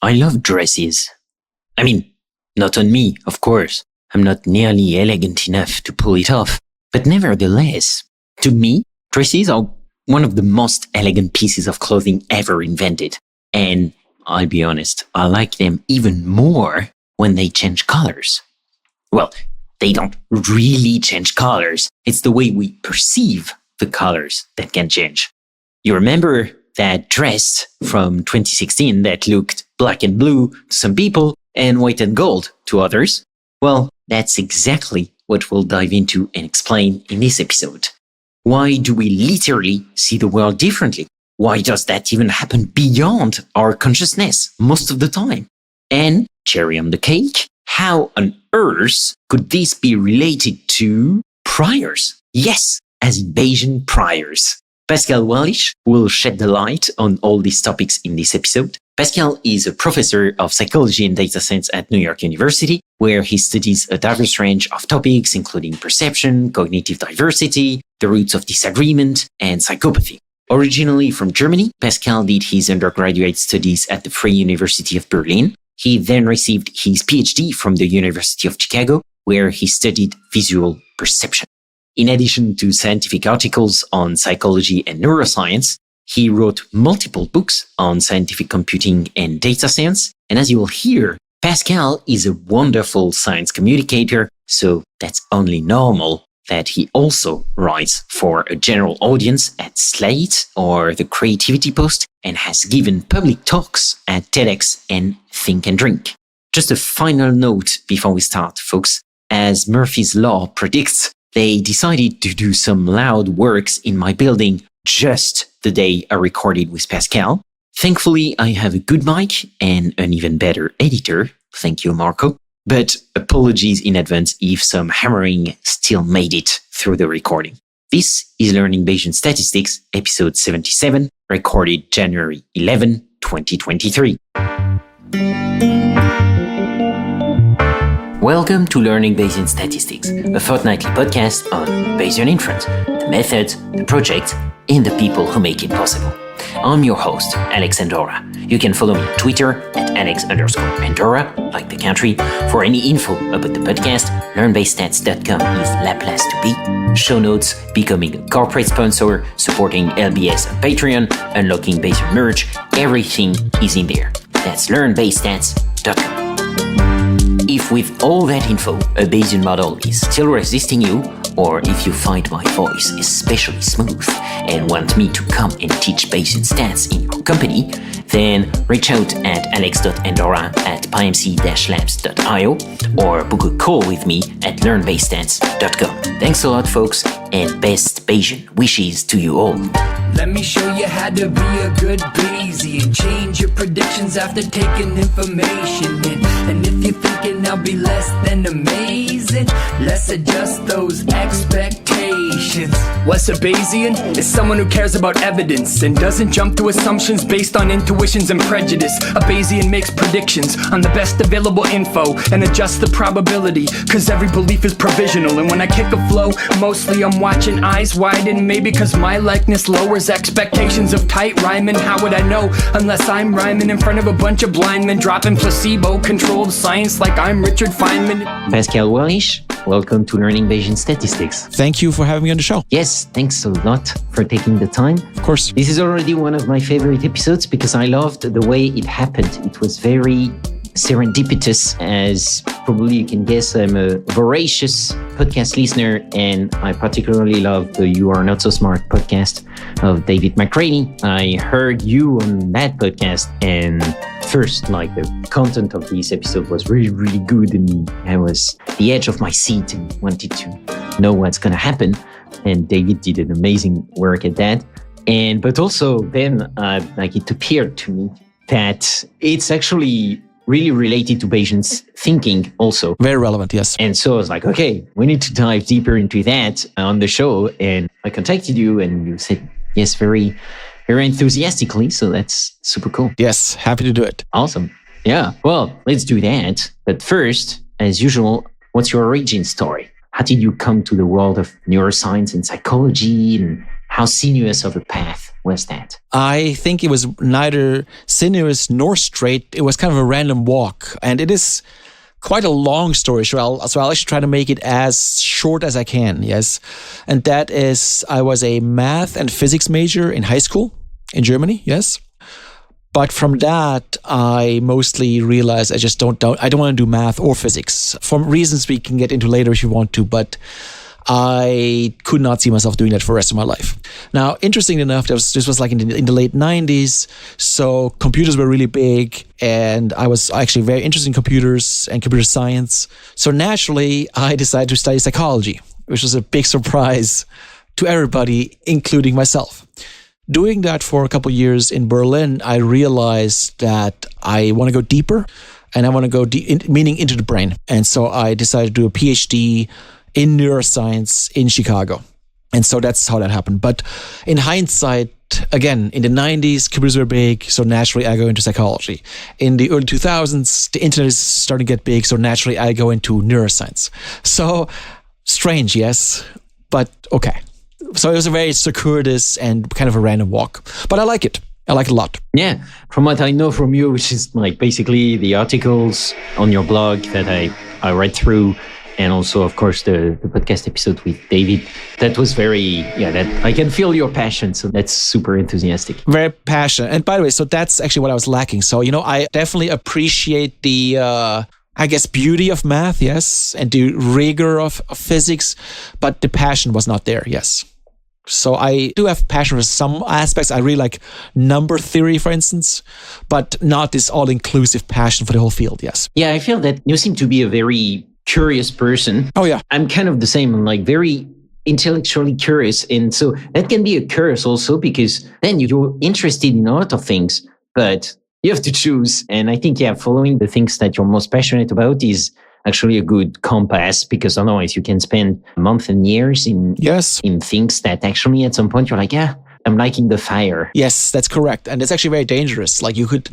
I love dresses. I mean, not on me, of course. I'm not nearly elegant enough to pull it off. But nevertheless, to me, dresses are one of the most elegant pieces of clothing ever invented. And I'll be honest, I like them even more when they change colors. Well, they don't really change colors. It's the way we perceive the colors that can change. You remember that dress from 2016 that looked black and blue to some people and white and gold to others? Well, that's exactly what we'll dive into and explain in this episode. Why do we literally see the world differently? Why does that even happen beyond our consciousness most of the time? And, cherry on the cake, how on earth could this be related to priors? Yes, as in Bayesian priors. Pascal Wallisch will shed the light on all these topics in this episode. Pascal is a professor of psychology and data science at New York University, where he studies a diverse range of topics, including perception, cognitive diversity, the roots of disagreement, and psychopathy. Originally from Germany, Pascal did his undergraduate studies at the Free University of Berlin. He then received his PhD from the University of Chicago, where he studied visual perception. In addition to scientific articles on psychology and neuroscience, he wrote multiple books on scientific computing and data science. And as you will hear, Pascal is a wonderful science communicator, so that's only normal that he also writes for a general audience at Slate or the Creativity Post and has given public talks at TEDx and Think and Drink. Just a final note before we start, folks. As Murphy's Law predicts, they decided to do some loud works in my building just the day I recorded with Pascal. Thankfully, I have a good mic and an even better editor. Thank you, Marco. But apologies in advance if some hammering still made it through the recording. This is Learning Bayesian Statistics, episode 77, recorded January 11, 2023. Welcome to Learning Bayesian Statistics, a fortnightly podcast on Bayesian inference, the methods, the projects, and the people who make it possible. I'm your host, Alex Andorra. You can follow me on Twitter at Alex_Andorra, like the country. For any info about the podcast, learnbayesstats.com is la place to be. Show notes, becoming a corporate sponsor, supporting LBS on Patreon, unlocking Bayesian merch, everything is in there. That's learnbayesstats.com. If with all that info, a Bayesian model is still resisting you, or if you find my voice especially smooth and want me to come and teach Bayesian stats in your company, then reach out at alex.andorra@pymc-labs.io or book a call with me at learnbayesstats.com. Thanks a lot, folks, and best Bayesian wishes to you all. Let me show you how to be a good Bayesian. Change your predictions after taking information in. And if you're thinking I'll be less than amazing, let's adjust those expectations. What's a Bayesian? Is someone who cares about evidence and doesn't jump to assumptions based on intuitions and prejudice. A Bayesian makes predictions on the best available info and adjusts the probability, cause every belief is provisional. And when I kick a flow, mostly I'm watching eyes widen, maybe cause my likeness lowers expectations of tight rhyming. How would I know unless I'm rhyming in front of a bunch of blind men, dropping placebo-controlled science like I'm Richard Feynman? Pascal Wallisch, welcome to Learning Bayesian Statistics. Thank you for having me on the show. Yes, thanks a lot for taking the time. Of course. This is already one of my favorite episodes because I loved the way it happened. It was very serendipitous. As probably you can guess, I'm a voracious podcast listener, and I particularly love the You Are Not So Smart podcast of David McCraney. I heard you on that podcast, and first, the content of this episode was really, really good, and I was at the edge of my seat and wanted to know what's going to happen. And David did an amazing work at that. But also then, it appeared to me that it's actually really related to Bayesian's thinking also. Very relevant, yes. And so I was like, okay, we need to dive deeper into that on the show. And I contacted you and you said yes, very, very enthusiastically. So that's super cool. Yes, happy to do it. Awesome. Yeah, well, let's do that. But first, as usual, what's your origin story? How did you come to the world of neuroscience and psychology? And how sinuous of a path was that? I think it was neither sinuous nor straight. It was kind of a random walk. And it is quite a long story, so I'll actually try to make it as short as I can, yes. And that is, I was a math and physics major in high school in Germany, yes. But from that, I mostly realized I don't want to do math or physics for reasons we can get into later if you want to, but I could not see myself doing that for the rest of my life. Now, interestingly enough, this was like in the late 90s, so computers were really big, and I was actually very interested in computers and computer science. So naturally, I decided to study psychology, which was a big surprise to everybody, including myself. Doing that for a couple of years in Berlin, I realized that I want to go deeper, and I want to go meaning into the brain. And so I decided to do a PhD in neuroscience in Chicago. And so that's how that happened. But in hindsight, again, in the 90s, computers were big, so naturally I go into psychology. In the early 2000s, the internet is starting to get big, so naturally I go into neuroscience. So strange, yes, but okay. So it was a very circuitous and kind of a random walk. But I like it. I like it a lot. Yeah. From what I know from you, which is like basically the articles on your blog that I read through, and also, of course, the podcast episode with David, that was that I can feel your passion. So that's super enthusiastic. Very passionate. And by the way, so that's actually what I was lacking. So, I definitely appreciate the, beauty of math, yes, and the rigor of physics, but the passion was not there, yes. So I do have passion for some aspects. I really like number theory, for instance, but not this all-inclusive passion for the whole field, yes. Yeah, I feel that you seem to be a very curious person. Oh, yeah. I'm kind of the same. I'm like very intellectually curious. And so that can be a curse also, because then you're interested in a lot of things, but you have to choose. And I think, following the things that you're most passionate about is actually a good compass, because otherwise you can spend months and years in things that actually at some point you're like, I'm liking the fire. Yes, that's correct. And it's actually very dangerous. Like you could,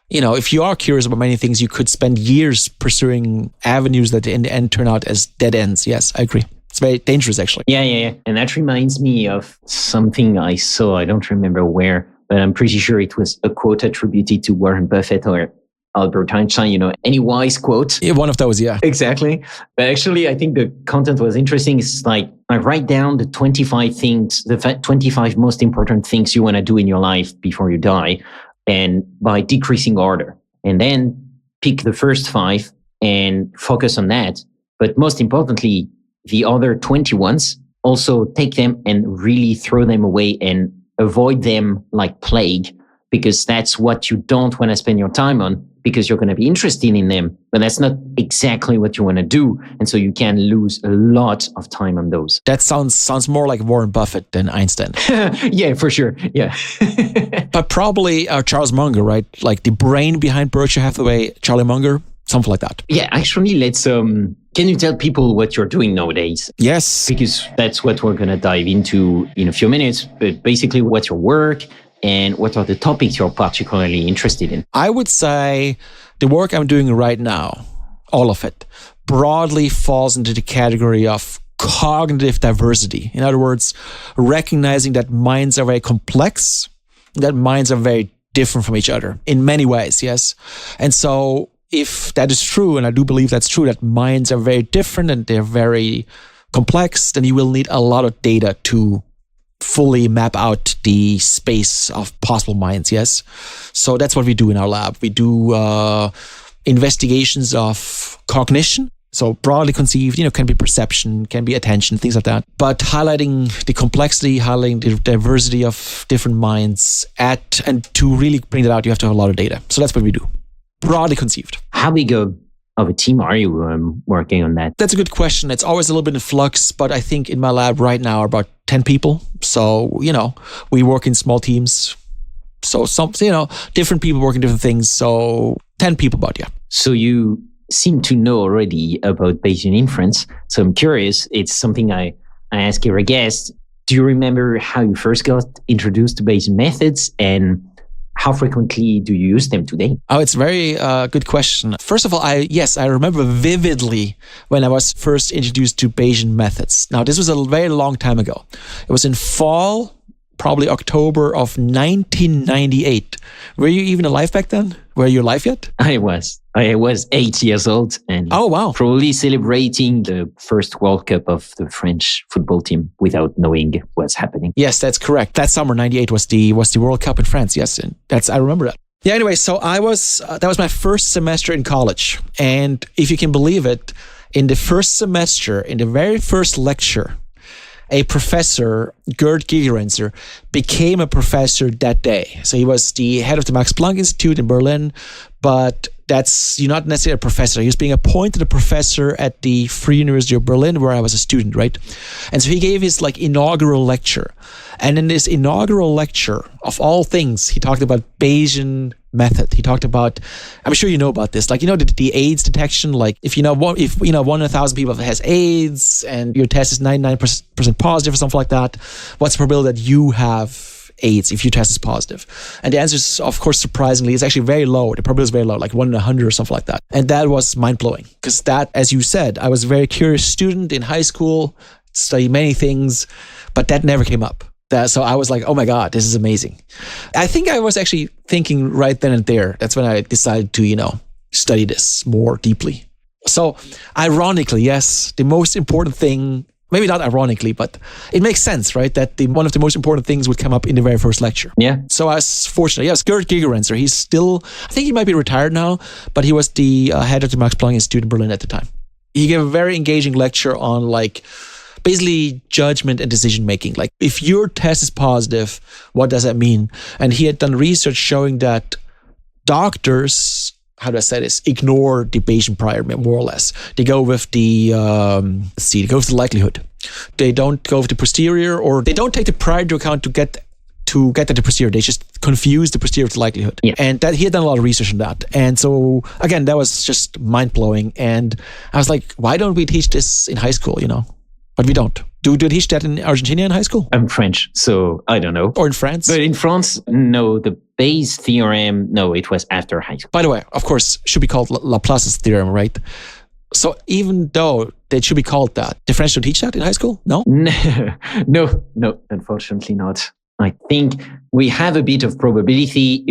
if you are curious about many things, you could spend years pursuing avenues that in the end turn out as dead ends. Yes, I agree. It's very dangerous, actually. Yeah. And that reminds me of something I saw. I don't remember where, but I'm pretty sure it was a quote attributed to Warren Buffett or Albert Einstein, any wise quote. Yeah, one of those, yeah. Exactly. But actually, I think the content was interesting. It's like write down the 25 things, the 25 most important things you want to do in your life before you die, and by decreasing order. And then pick the first 5 and focus on that. But most importantly, the other 20 ones, also take them and really throw them away and avoid them like plague, because that's what you don't want to spend your time on, because you're going to be interested in them, but that's not exactly what you want to do. And so you can lose a lot of time on those. That sounds more like Warren Buffett than Einstein. Yeah, for sure. Yeah. But probably Charles Munger, right? Like the brain behind Berkshire Hathaway, Charlie Munger, something like that. Yeah, actually, let's... can you tell people what you're doing nowadays? Yes. Because that's what we're going to dive into in a few minutes. But basically, what's your work? And what are the topics you're particularly interested in? I would say the work I'm doing right now, all of it, broadly falls into the category of cognitive diversity. In other words, recognizing that minds are very complex, that minds are very different from each other in many ways, yes? And so if that is true, and I do believe that's true, that minds are very different and they're very complex, then you will need a lot of data to fully map out the space of possible minds, yes? So that's what we do in our lab. We do investigations of cognition. So broadly conceived, can be perception, can be attention, things like that. But highlighting the complexity, highlighting the diversity of different minds and to really bring that out, you have to have a lot of data. So that's what we do. Broadly conceived. How big of a team are you working on that? That's a good question. It's always a little bit in flux, but I think in my lab right now are about 10 people. So, we work in small teams. So different people working different things. So 10 people about, yeah. So you seem to know already about Bayesian inference. So I'm curious, it's something I ask every guest. Do you remember how you first got introduced to Bayesian methods, and how frequently do you use them today? Oh, it's a very good question. First of all, I remember vividly when I was first introduced to Bayesian methods. Now, this was a very long time ago. It was in fall probably October of 1998. Were you even alive back then? Were you alive yet? I was 8 years old and Oh, wow. probably celebrating the first World Cup of the French football team without knowing what's happening. Yes, that's correct. That summer, 98 was the World Cup in France. Yes, and I remember that. Yeah, anyway, so that was my first semester in college. And if you can believe it, in the first semester, in the very first lecture, a professor, Gerd Gigerenzer, became a professor that day. So he was the head of the Max Planck Institute in Berlin, but you're not necessarily a professor. He was being appointed a professor at the Free University of Berlin, where I was a student, right? And so he gave his inaugural lecture. And in this inaugural lecture, of all things, he talked about Bayesian method. He talked about, I'm sure you know about this, the AIDS detection. If 1 in 1,000 people has AIDS and your test is 99% positive or something like that, what's the probability that you have AIDS if your test is positive? And the answer is, of course, surprisingly, it's actually very low. The probability is very low, like 1 in 100 or something like that. And that was mind-blowing because that, as you said, I was a very curious student in high school, studied many things, but that never came up. So I was like, oh my God, this is amazing. I think I was actually thinking right then and there. That's when I decided to, study this more deeply. So ironically, yes, the most important thing, maybe not ironically, but it makes sense, right? That one of the most important things would come up in the very first lecture. Yeah. So I was fortunate. Yes, Gerd Gigerenzer. He's still, I think he might be retired now, but he was the head of the Max Planck Institute in Berlin at the time. He gave a very engaging lecture on basically judgment and decision making. If your test is positive, what does that mean? And he had done research showing that doctors, how do I say this, ignore the Bayesian prior, more or less. They go with the likelihood. They don't go with the posterior, or they don't take the prior into account to get to the posterior. They just confuse the posterior with the likelihood. Yeah. And that he had done a lot of research on that. And so, again, that was just mind-blowing. And I was like, why don't we teach this in high school, But we don't. Do they teach that in Argentina in high school? I'm French, so I don't know. Or in France? But in France, no, the Bayes theorem, no, it was after high school. By the way, of course, should be called Laplace's theorem, right? So even though they should be called that, the French don't teach that in high school? No? No, unfortunately not. I think we have a bit of probability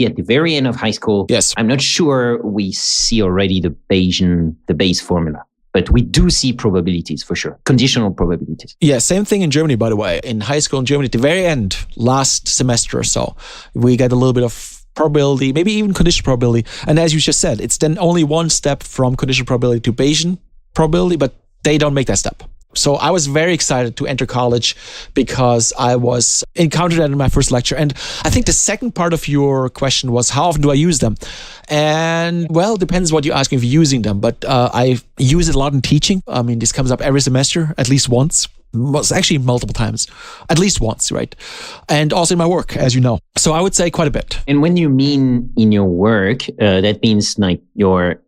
at the very end of high school. Yes. I'm not sure we see already the Bayes formula. But we do see probabilities for sure, conditional probabilities. Yeah, same thing in Germany, by the way. In high school in Germany, at the very end, last semester or so, we got a little bit of probability, maybe even conditional probability. And as you just said, it's then only one step from conditional probability to Bayesian probability, but they don't make that step. So I was very excited to enter college because I was encountered that in my first lecture. And I think the second part of your question was, how often do I use them? And well, it depends what you're asking for using them. But I use it a lot in teaching. I mean, this comes up every semester, at least once. Actually, multiple times, at least once, right? And also in my work, as you know. So I would say quite a bit. And when you mean in your work, that means you're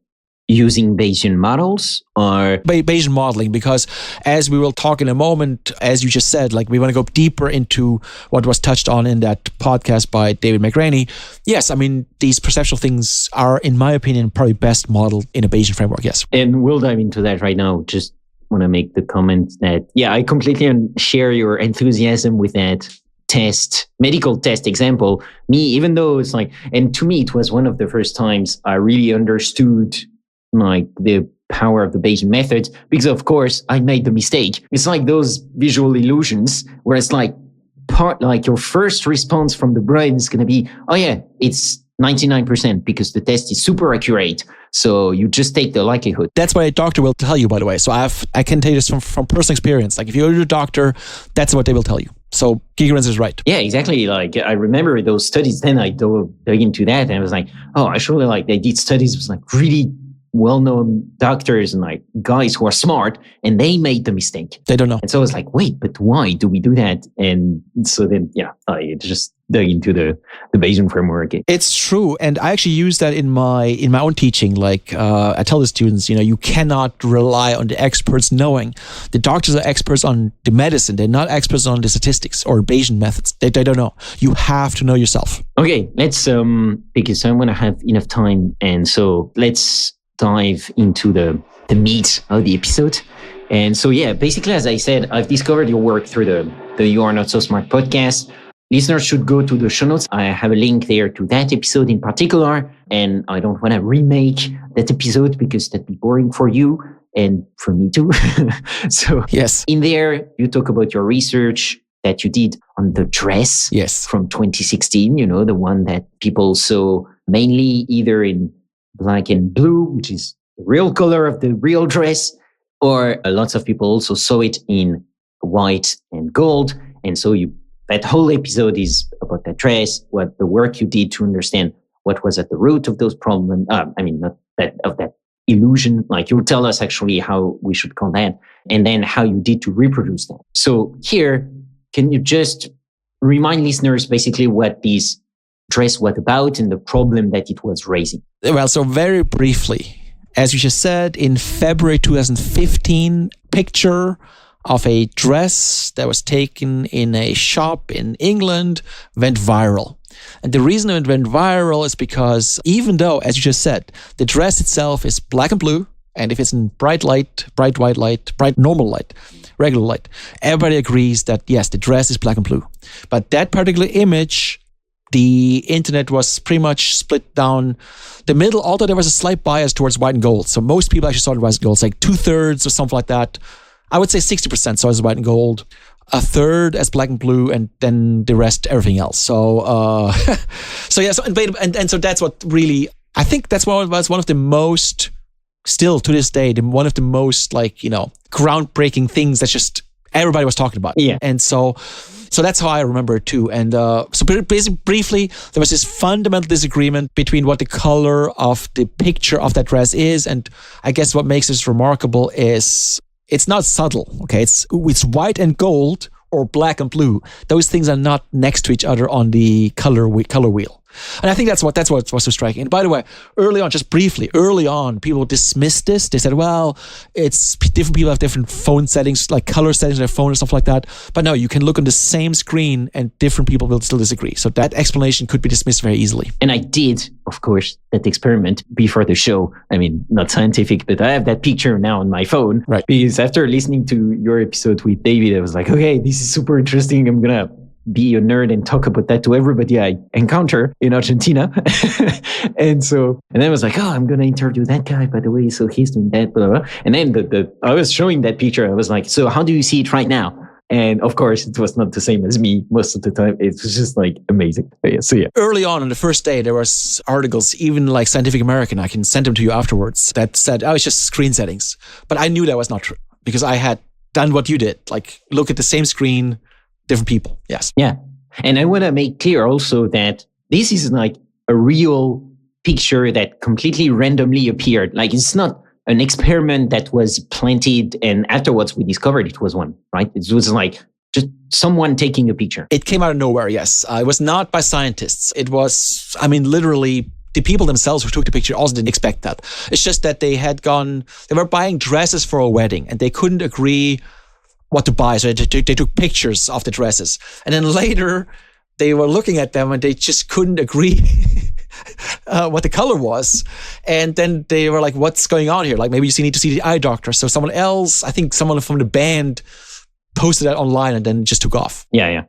using Bayesian models or? Bayesian modeling, because as we will talk in a moment, as you just said, we want to go deeper into what was touched on in that podcast by David McRaney. Yes, I mean, these perceptual things are, in my opinion, probably best modeled in a Bayesian framework, yes. And we'll dive into that right now. Just want to make the comment that, yeah, I completely share your enthusiasm with that medical test example. Even though it's and to me, it was one of the first times I really understood the power of the Bayesian methods, because of course I made the mistake. It's like those visual illusions where it's your first response from the brain is going to be, oh yeah, it's 99% because the test is super accurate. So you just take the likelihood. That's what a doctor will tell you, by the way. So I can tell you this from personal experience. If you go to a doctor, that's what they will tell you. So Gigerenzer is right. Yeah, exactly. I remember those studies. Then I dug into that and I was like, oh, actually, they did studies with really well-known doctors and guys who are smart, and they made the mistake. They don't know. And so I was like, wait, but why do we do that? And so then, I just dug into the Bayesian framework. It's true. And I actually use that in my own teaching. I tell the students, you cannot rely on the experts knowing. The doctors are experts on the medicine. They're not experts on the statistics or Bayesian methods. They don't know. You have to know yourself. Okay, let's, because I want to have enough time. And so let's dive into the meat of the episode. And so, yeah, basically, as I said, I've discovered your work through the the You Are Not So Smart podcast. Listeners should go to the show notes. I have a link there to that episode in particular. And I don't want to remake that episode because that'd be boring for you and for me too. So Yes. in there, you talk about your research that you did on the dress Yes. from 2016, the one that people saw mainly either in black and blue, which is the real color of the real dress, or lots of people also saw it in white and gold. And so that whole episode is about that dress, what the work you did to understand what was at the root of those problems. Not that illusion. Like you'll tell us actually how we should call that, and then how you did to reproduce that. So here, can you just remind listeners basically what this dress was about and the problem that it was raising? Well, so very briefly, as you just said, in February 2015, picture of a dress that was taken in a shop in England went viral. And the reason it went viral is because even though, as you just said, the dress itself is black and blue, and if it's in bright light, bright white light, bright normal light, regular light, everybody agrees that yes, the dress is black and blue. But that particular image, the internet was pretty much split down the middle, although there was a slight bias towards white and gold. So most people actually saw it as gold. It's like 2/3 or something like that. I would say 60% saw it as white and gold, 1/3 as black and blue, and then the rest, everything else. So, so that's what really, I think that's what was one of the most, still to this day, one of the most groundbreaking things that just everybody was talking about. Yeah. And so that's how I remember it too. And so basically, briefly, there was this fundamental disagreement between what the color of the picture of that dress is. And I guess what makes this remarkable is it's not subtle, okay? It's white and gold or black and blue. Those things are not next to each other on the color wheel. And I think that's what was so striking. And by the way, early on, people dismissed this. They said, well, it's different people have different phone settings, like color settings on their phone and stuff like that. But no, you can look on the same screen and different people will still disagree. So that explanation could be dismissed very easily. And I did, of course, that experiment before the show. I mean, not scientific, but I have that picture now on my phone. Right. Because after listening to your episode with David, I was like, okay, this is super interesting. I'm going to be a nerd and talk about that to everybody I encounter in Argentina. and then I was like, oh, I'm going to interview that guy, by the way. So he's doing that, blah, blah, blah. And then I was showing that picture. I was like, so how do you see it right now? And of course, it was not the same as me most of the time. It was just like amazing. So yeah. Early on the first day, there was articles, even like Scientific American, I can send them to you afterwards, that said, oh, it's just screen settings. But I knew that was not true because I had done what you did, like look at the same screen, different people. Yes. Yeah. And I want to make clear also that this is like a real picture that completely randomly appeared. Like it's not an experiment that was planted and afterwards we discovered it was one, right? It was like just someone taking a picture. It came out of nowhere, yes. It was not by scientists. It was, literally the people themselves who took the picture also didn't expect that. It's just that they were buying dresses for a wedding and they couldn't agree what to buy. So they took pictures of the dresses. And then later they were looking at them and they just couldn't agree what the color was. And then they were like, what's going on here? Like maybe you need to see the eye doctor. So someone else, I think someone from the band posted that online and then just took off. Yeah.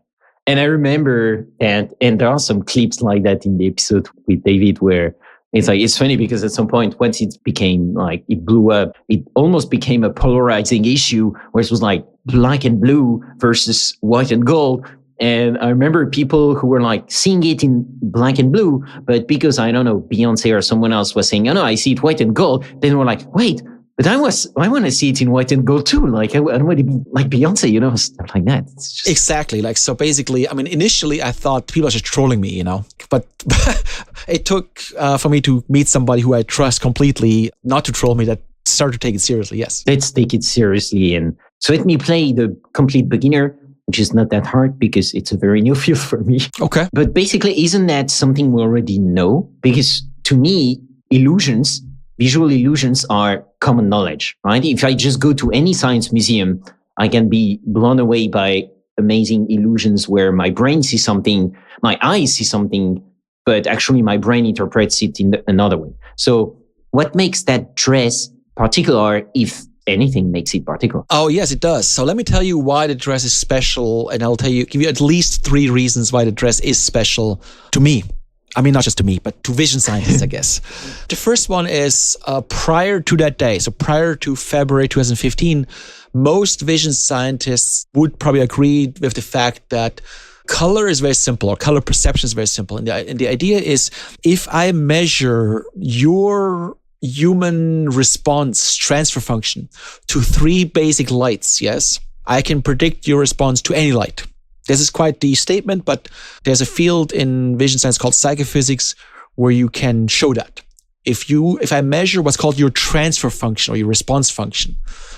And I remember and there are some clips like that in the episode with David where it's funny because at some point, once it became like, it blew up, it almost became a polarizing issue where it was like black and blue versus white and gold. And I remember people who were like seeing it in black and blue, but because, I don't know, Beyonce or someone else was saying, oh no, I see it white and gold. Then we're like, wait, but I want to see it in white and gold too. Like I want to be like Beyonce, stuff like that. It's just... Exactly. Like, so basically, initially I thought people are just trolling me, but it took for me to meet somebody who I trust completely, not to troll me, that started to take it seriously. Yes. Let's take it seriously. And so let me play the complete beginner, which is not that hard because it's a very new field for me. Okay. But basically, isn't that something we already know? Because to me, visual illusions are common knowledge, right? If I just go to any science museum, I can be blown away by amazing illusions where my brain sees something, my eyes see something, but actually my brain interprets it in another way. So what makes that dress particular, if anything makes it particular. Oh, yes, it does. So let me tell you why the dress is special, and give you at least 3 reasons why the dress is special to me. I mean, not just to me, but to vision scientists, I guess. The first one is prior to that day, so prior to February 2015, most vision scientists would probably agree with the fact that color is very simple, or color perception is very simple. And the idea is, if I measure your human response transfer function to 3 basic lights, yes, I can predict your response to any light. This is quite the statement, but there's a field in vision science called psychophysics where you can show that. If I measure what's called your transfer function or your response function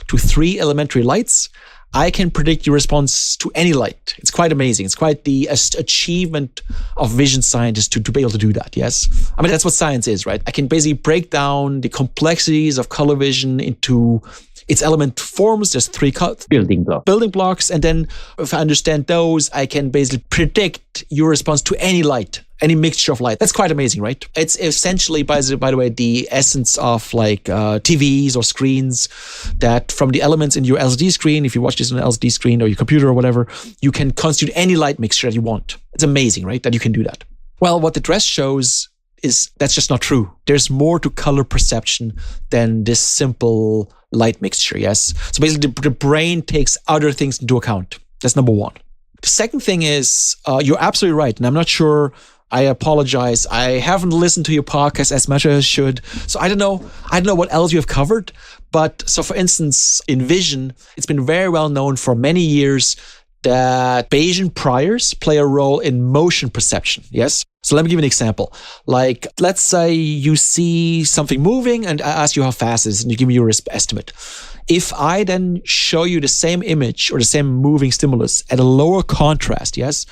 to 3 elementary lights, I can predict your response to any light. It's quite amazing. It's quite the achievement of vision scientists to be able to do that, yes? I mean, that's what science is, right? I can basically break down the complexities of color vision into its element forms. There's 3 building blocks. And then if I understand those, I can basically predict your response to any light, any mixture of light. That's quite amazing, right? It's essentially, by the way, the essence of like TVs or screens, that from the elements in your LCD screen, if you watch this on an LCD screen or your computer or whatever, you can constitute any light mixture that you want. It's amazing, right? That you can do that. Well, what the dress shows is that's just not true. There's more to color perception than this simple light mixture, yes? So basically the brain takes other things into account. That's number one. The second thing is, you're absolutely right. And I'm not sure, I apologize. I haven't listened to your podcast as much as I should. So I don't know what else you have covered. But so for instance, in vision, it's been very well known for many years that Bayesian priors play a role in motion perception, yes? So let me give you an example. Like, let's say you see something moving and I ask you how fast it is and you give me your estimate. If I then show you the same image or the same moving stimulus at a lower contrast, yes,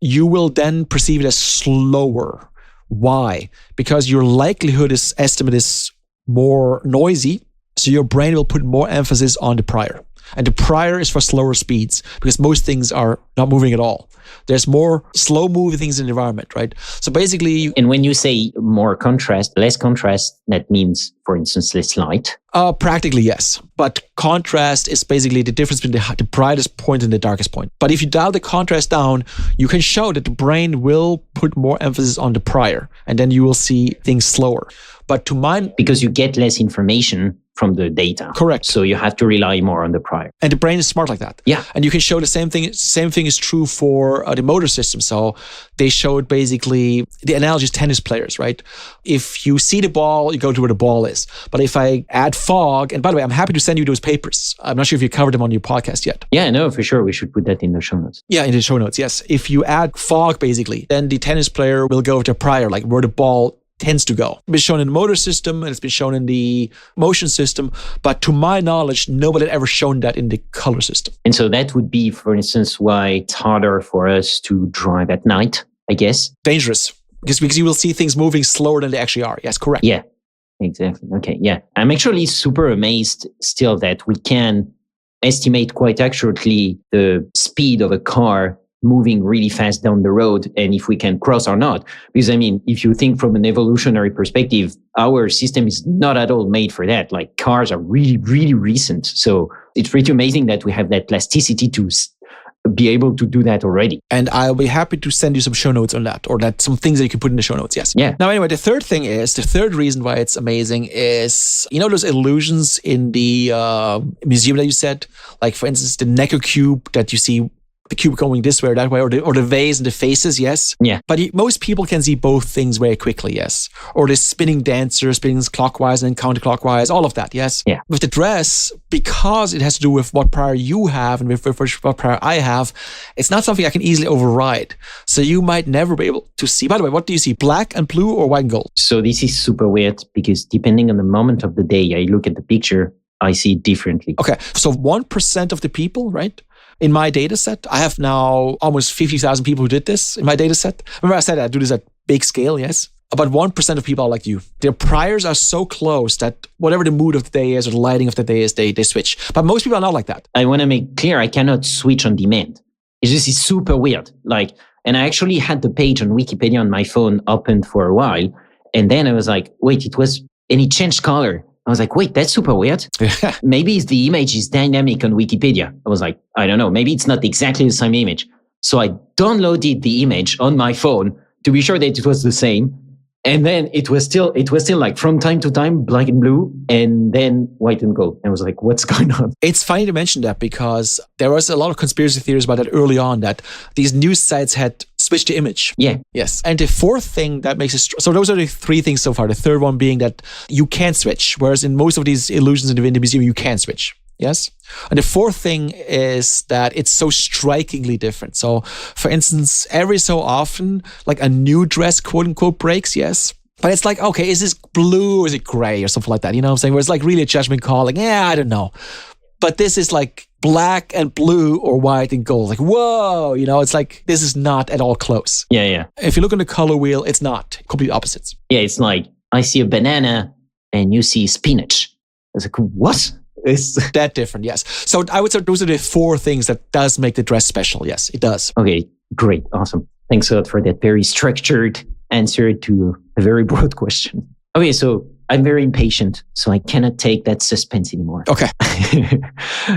you will then perceive it as slower. Why? Because your estimate is more noisy, so your brain will put more emphasis on the prior. And the prior is for slower speeds because most things are not moving at all. There's more slow moving things in the environment, right? So basically... And when you say more contrast, less contrast, that means, for instance, less light? Practically, yes. But contrast is basically the difference between the brightest point and the darkest point. But if you dial the contrast down, you can show that the brain will put more emphasis on the prior, and then you will see things slower. But to mine... Because you get less information from the data. Correct. So you have to rely more on the prior. And the brain is smart like that. Yeah. And you can show the same thing. Same thing is true for the motor system. So they showed basically, the analogy is tennis players, right? If you see the ball, you go to where the ball is. But if I add fog, and by the way, I'm happy to send you those papers. I'm not sure if you covered them on your podcast yet. Yeah, no, for sure. We should put that in the show notes. Yeah, in the show notes, yes. If you add fog, basically, then the tennis player will go with the prior, like where the ball tends to go. It's been shown in the motor system and it's been shown in the motion system, but to my knowledge, nobody had ever shown that in the color system. And so that would be, for instance, why it's harder for us to drive at night, I guess. Dangerous, because you will see things moving slower than they actually are. Yes, correct. Yeah, exactly. Okay, yeah. I'm actually super amazed still that we can estimate quite accurately the speed of a car moving really fast down the road and if we can cross or not. Because I mean, if you think from an evolutionary perspective, our system is not at all made for that. Like cars are really, really recent. So it's pretty amazing that we have that plasticity to be able to do that already. And I'll be happy to send you some show notes on that, or that some things that you can put in the show notes. Yes. Yeah. Now, anyway, the third reason why it's amazing is, you know, those illusions in the museum that you said, like for instance, the Necker cube that you see, the cube going this way or that way, or the vase and the faces, yes? Yeah. But most people can see both things very quickly, yes? Or the spinning dancer, spinning clockwise and counterclockwise, all of that, yes? Yeah. With the dress, because it has to do with what prior you have and with what prior I have, it's not something I can easily override. So you might never be able to see. By the way, what do you see? Black and blue or white and gold? So this is super weird because depending on the moment of the day, I look at the picture, I see it differently. Okay. So 1% of the people, right? In my data set, I have now almost 50,000 people who did this in my data set. Remember I said I do this at big scale, yes? About 1% of people are like you. Their priors are so close that whatever the mood of the day is or the lighting of the day is, they switch. But most people are not like that. I want to make clear, I cannot switch on demand. It's just it's super weird. And I actually had the page on Wikipedia on my phone opened for a while. And then I was like, wait, and it changed color. I was like, wait, that's super weird. Maybe the image is dynamic on Wikipedia. I was like, I don't know. Maybe it's not exactly the same image. So I downloaded the image on my phone to be sure that it was the same. And then it was still like from time to time, black and blue, and then white and gold. And I was like, what's going on? It's funny to mention that because there was a lot of conspiracy theories about that early on, that these news sites had switched the image. Yeah. Yes. And the fourth thing that makes it, so those are the three things so far. The third one being that you can't switch, whereas in most of these illusions in the museum, you can switch. Yes. And the fourth thing is that it's so strikingly different. So, for instance, every so often, like a new dress, quote unquote, breaks. Yes. But it's like, okay, is this blue or is it gray or something like that? You know what I'm saying? Where it's like really a judgment call. Like, yeah, I don't know. But this is like black and blue or white and gold. Like, whoa, you know, it's like, this is not at all close. Yeah, yeah. If you look on the color wheel, it's not. Complete opposites. Yeah, it's like, I see a banana and you see spinach. It's like, what? It's that different, yes. So I would say those are the four things that does make the dress special. Yes, it does. Okay, great. Awesome. Thanks a lot for that very structured answer to a very broad question. Okay, so I'm very impatient, so I cannot take that suspense anymore. Okay.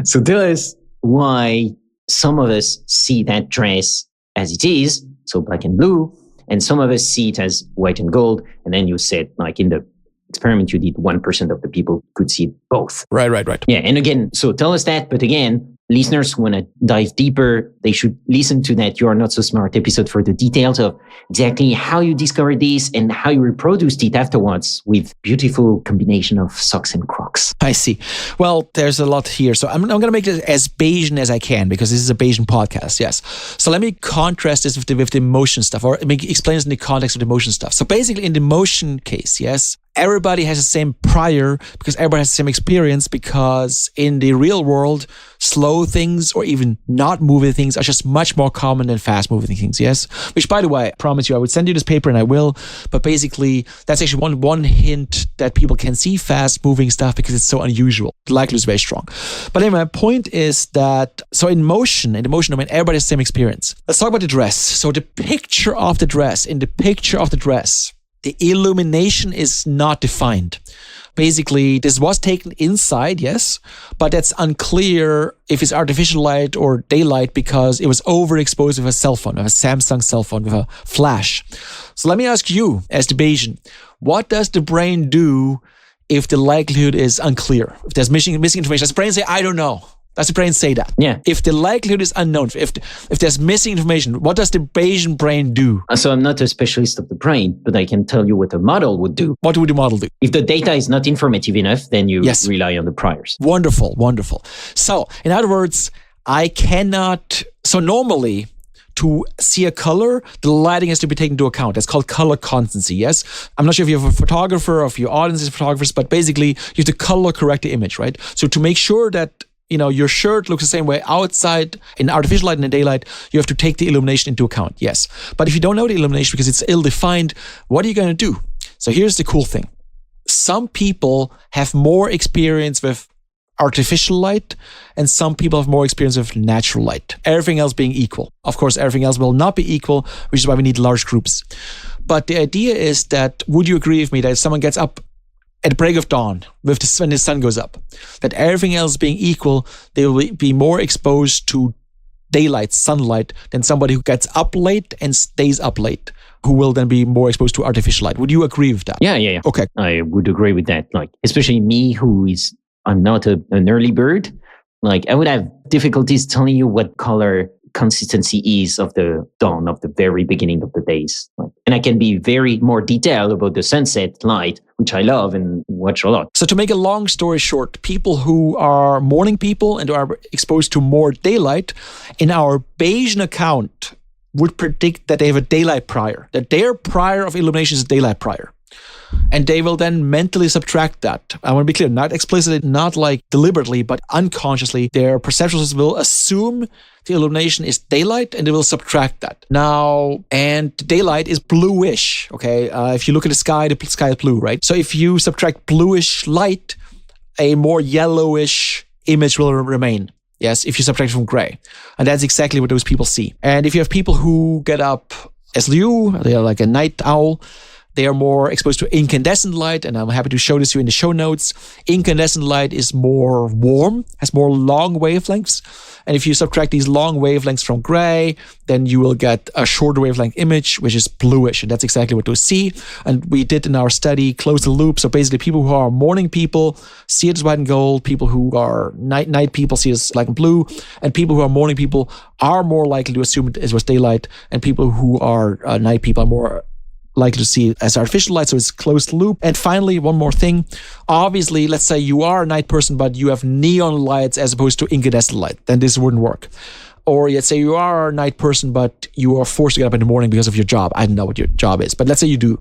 So tell us why some of us see that dress as it is, so black and blue, and some of us see it as white and gold. And then you said, like in the experiment you did, 1% of the people could see both. Right. Yeah. And again, so tell us that. But again, listeners who want to dive deeper, they should listen to that You Are Not So Smart episode for the details of exactly how you discovered this and how you reproduced it afterwards with beautiful combination of socks and Crocs. I see. Well, there's a lot here. So I'm going to make it as Bayesian as I can because this is a Bayesian podcast. Yes. So let me contrast this with the emotion stuff, or explain this in the context of the emotion stuff. So basically in the emotion case, yes, everybody has the same prior because everybody has the same experience, because in the real world, slow things or even not moving things are just much more common than fast moving things. Yes. Which, by the way, I promise you, I would send you this paper and I will. But basically, that's actually one hint that people can see fast moving stuff because it's so unusual. The likelihood is very strong. But anyway, my point is that, so in the motion domain, everybody has the same experience. Let's talk about the dress. So the picture of the dress, the illumination is not defined. Basically, this was taken inside, yes, but that's unclear if it's artificial light or daylight because it was overexposed with a cell phone, with a Samsung cell phone, with a flash. So let me ask you, as the Bayesian, what does the brain do if the likelihood is unclear? If there's missing information, does the brain say, I don't know? Does the brain say that? Yeah. If the likelihood is unknown, if there's missing information, what does the Bayesian brain do? So I'm not a specialist of the brain, but I can tell you what a model would do. What would the model do? If the data is not informative enough, then you rely on the priors. Wonderful. So in other words, so normally to see a color, the lighting has to be taken into account. That's called color constancy, yes? I'm not sure if you have a photographer or if your audience is photographers, but basically you have to color correct the image, right? So to make sure that your shirt looks the same way outside in artificial light and in daylight, you have to take the illumination into account, yes. But if you don't know the illumination because it's ill-defined, what are you going to do? So here's the cool thing. Some people have more experience with artificial light and some people have more experience with natural light. Everything else being equal. Of course, everything else will not be equal, which is why we need large groups. But the idea is that, would you agree with me that if someone gets up at the break of dawn, when the sun goes up, that everything else being equal, they will be more exposed to daylight, sunlight, than somebody who gets up late and stays up late, who will then be more exposed to artificial light. Would you agree with that? Yeah. Okay. I would agree with that. Like, especially me, I'm not an early bird. Like, I would have difficulties telling you what color consistency is of the dawn, of the very beginning of the days. And I can be very more detailed about the sunset light, which I love and watch a lot. So to make a long story short, people who are morning people and are exposed to more daylight, in our Bayesian account, would predict that they have a daylight prior, that their prior of illumination is a daylight prior. And they will then mentally subtract that. I want to be clear, not explicitly, not like deliberately, but unconsciously, their perceptual system will assume the illumination is daylight and they will subtract that. Now, and daylight is bluish, okay? If you look at the sky is blue, right? So if you subtract bluish light, a more yellowish image will remain. Yes, if you subtract from gray. And that's exactly what those people see. And if you have people who get up as you, they're like a night owl, they are more exposed to incandescent light, and I'm happy to show this to you in the show notes. Incandescent light is more warm, has more long wavelengths. And if you subtract these long wavelengths from gray, then you will get a shorter wavelength image, which is bluish. And that's exactly what you see. And we did in our study close the loop. So basically people who are morning people see it as white and gold. People who are night people see it as black and blue. And people who are morning people are more likely to assume it was daylight. And people who are night people are more likely to see it as artificial light, so it's closed loop. And finally, one more thing. Obviously, let's say you are a night person, but you have neon lights as opposed to incandescent light. Then this wouldn't work. Or let's say you are a night person, but you are forced to get up in the morning because of your job. I don't know what your job is, but let's say you do.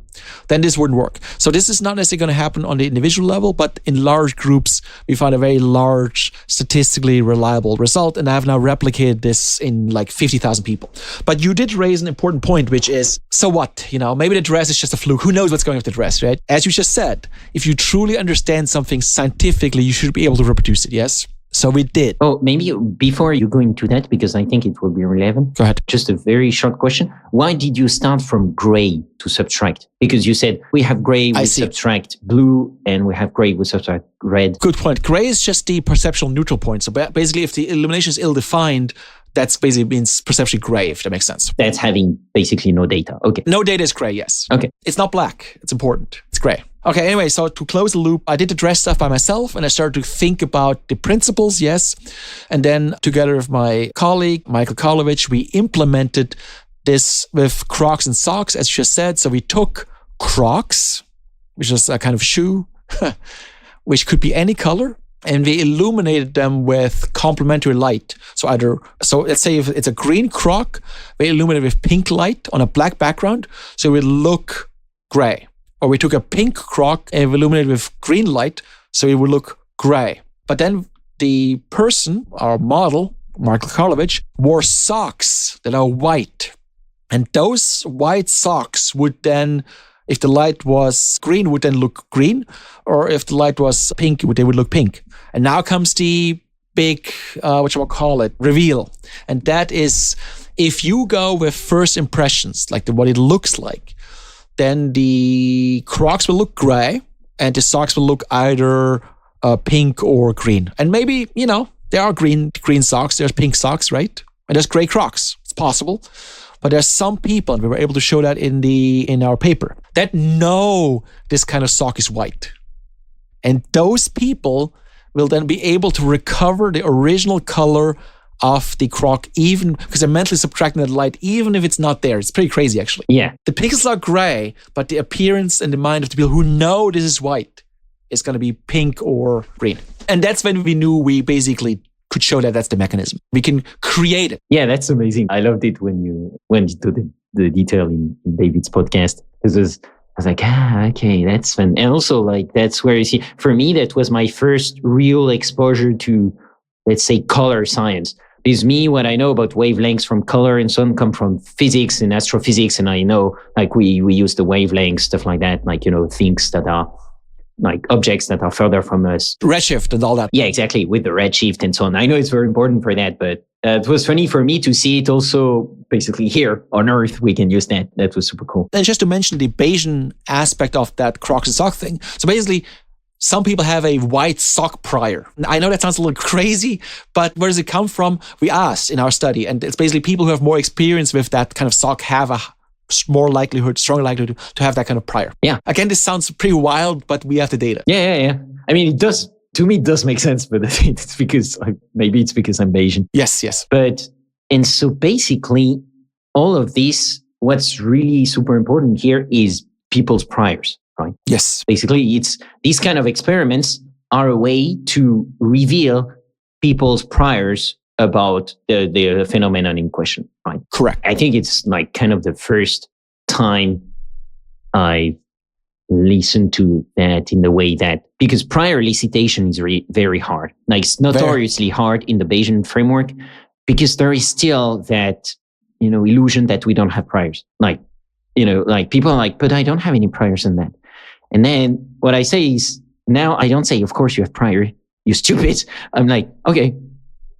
Then this wouldn't work. So this is not necessarily going to happen on the individual level, but in large groups, we find a very large, statistically reliable result. And I have now replicated this in like 50,000 people. But you did raise an important point, which is, so what? Maybe the dress is just a fluke. Who knows what's going on with the dress, right? As you just said, if you truly understand something scientifically, you should be able to reproduce it, yes? So we did. Oh, maybe before you go into that, because I think it will be relevant. Go ahead. Just a very short question. Why did you start from gray to subtract? Because you said we have gray, we subtract blue, and we have gray, we subtract red. Good point. Gray is just the perceptual neutral point. So basically, if the illumination is ill-defined, that's basically means perceptually gray, if that makes sense. That's having basically no data. Okay. No data is gray, yes. Okay. It's not black. It's important. It's gray. Okay, anyway, so to close the loop, I did the dress stuff by myself and I started to think about the principles, yes. And then together with my colleague, Michael Karlovich, we implemented this with Crocs and socks, as you just said. So we took Crocs, which is a kind of shoe, which could be any color, and we illuminated them with complementary light. So let's say if it's a green Croc, we illuminated with pink light on a black background, so it would look gray. Or we took a pink Croc and illuminated with green light, so it would look gray. But then the person, our model, Michael Karlovich, wore socks that are white. And those white socks would then, if the light was green, would then look green. Or if the light was pink, they would look pink. And now comes the big, reveal. And that is, if you go with first impressions, like what it looks like, then the Crocs will look gray and the socks will look either pink or green. And maybe, there are green socks, there's pink socks, right? And there's gray Crocs. It's possible. But there's some people, and we were able to show that in our paper, that know this kind of sock is white. And those people will then be able to recover the original color of the Croc, even because they're mentally subtracting that light, even if it's not there. It's pretty crazy, actually. Yeah. The pixels are gray, but the appearance and the mind of the people who know this is white is going to be pink or green. And that's when we knew we basically could show that that's the mechanism. We can create it. Yeah, that's amazing. I loved it when you went into the detail in David's podcast. I was like, okay, that's fun. And also, that's where you see, for me, that was my first real exposure to, let's say, color science. Because me, what I know about wavelengths from color and so on come from physics and astrophysics. And I know, we use the wavelengths, stuff like that, things that are objects that are further from us. Redshift and all that. Yeah, exactly. With the redshift and so on. I know it's very important for that, but it was funny for me to see it also basically here on Earth. We can use that. That was super cool. And just to mention the Bayesian aspect of that Crocs and sock thing. So basically, some people have a white sock prior. I know that sounds a little crazy, but where does it come from? We asked in our study, and it's basically people who have more experience with that kind of sock have a stronger likelihood to have that kind of prior. Yeah. Again, this sounds pretty wild, but we have the data. Yeah. I mean, it does, to me, it does make sense, but it's because, maybe it's because I'm Bayesian. Yes. And so basically, all of this, what's really super important here is people's priors, right? Yes. Basically, it's these kind of experiments are a way to reveal people's priors about the phenomenon in question, right? Correct. I think it's kind of the first time I listened to that in the way that, because prior elicitation is very hard. It's notoriously hard in the Bayesian framework because there is still that, illusion that we don't have priors. People are like, but I don't have any priors in that. And then what I say is, now I don't say, of course you have prior, you stupid. I'm like, okay,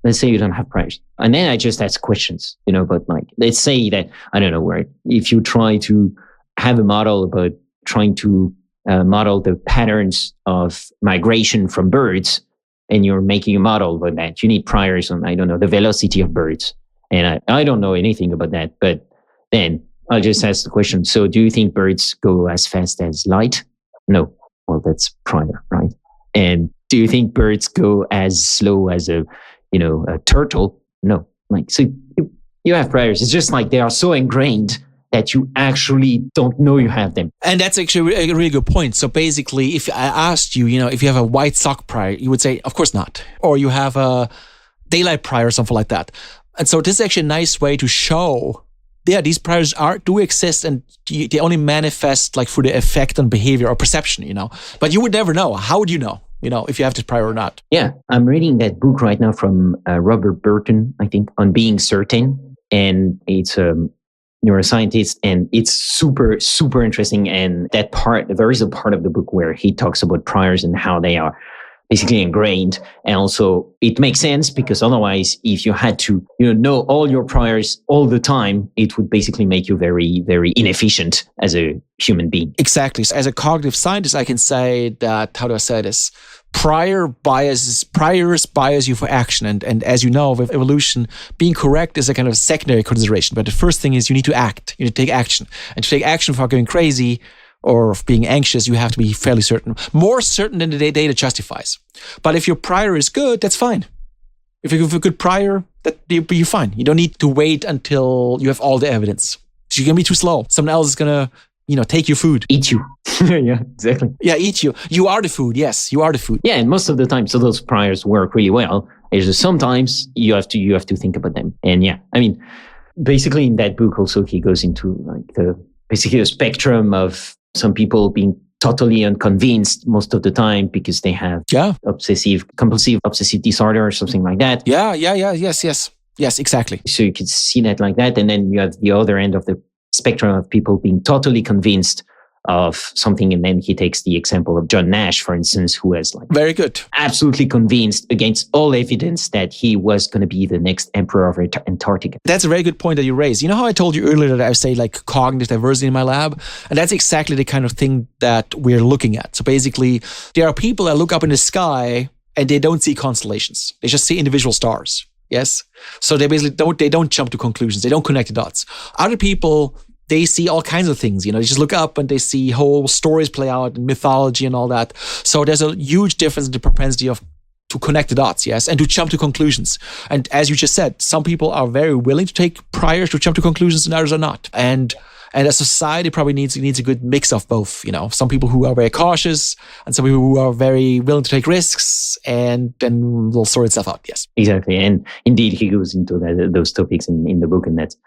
let's say you don't have priors. And then I just ask questions, but let's say that, I don't know, where if you try to have a model about trying to model the patterns of migration from birds, and you're making a model about that. You need priors on, I don't know, the velocity of birds. And I don't know anything about that. But then I'll just ask the question. So do you think birds go as fast as light? No. Well, that's prior, right? And do you think birds go as slow as a turtle? No. Like, so you have priors. It's just like they are so ingrained that you actually don't know you have them. And that's actually a really good point. So basically, if I asked you, if you have a white sock prior, you would say, of course not. Or you have a daylight prior or something like that. And so this is actually a nice way to show, these priors do exist, and they only manifest like through the effect on behavior or perception, But you would never know. How would you know, if you have this prior or not? Yeah, I'm reading that book right now from Robert Burton, I think, on being certain. And it's neuroscientist, and it's super, super interesting. And that part, there is a part of the book where he talks about priors and how they are basically ingrained. And also it makes sense, because otherwise, if you had to, know all your priors all the time, it would basically make you very, very inefficient as a human being. Exactly. So as a cognitive scientist, I can say that, how do I say this? Priors bias you for action. And as you know, with evolution, being correct is a kind of secondary consideration. But the first thing is you need to act. You need to take action. And to take action without going crazy or of being anxious, you have to be fairly certain. More certain than the data justifies. But if your prior is good, that's fine. If you have a good prior, you're fine. You don't need to wait until you have all the evidence. You're going to be too slow. Someone else is going to, take your food. Eat you. Yeah, exactly. Yeah, eat you. You are the food. Yes, you are the food. Yeah, and most of the time, so those priors work really well. It's just sometimes you have to think about them. And yeah, I mean, basically in that book also, he goes into like the spectrum of some people being totally unconvinced most of the time because they have compulsive obsessive disorder or something like that. Yeah. Yes, exactly. So you could see that like that. And then you have the other end of the spectrum of people being totally convinced of something. And then he takes the example of John Nash, for instance, who was like very good, absolutely convinced against all evidence that he was going to be the next emperor of Antarctica. That's a very good point that you raised. You know how I told you earlier that I say like cognitive diversity in my lab? And that's exactly the kind of thing that we're looking at. So basically, there are people that look up in the sky and they don't see constellations. They just see individual stars. Yes. So they basically don't jump to conclusions. They don't connect the dots. Other people, they see all kinds of things, they just look up and they see whole stories play out in mythology and all that. So there's a huge difference in the propensity to connect the dots, yes, and to jump to conclusions. And as you just said, some people are very willing to take priors to jump to conclusions and others are not. And a society probably needs a good mix of both, some people who are very cautious and some people who are very willing to take risks, and then we'll sort itself out, yes. Exactly. And indeed, he goes into those topics in the book, and that's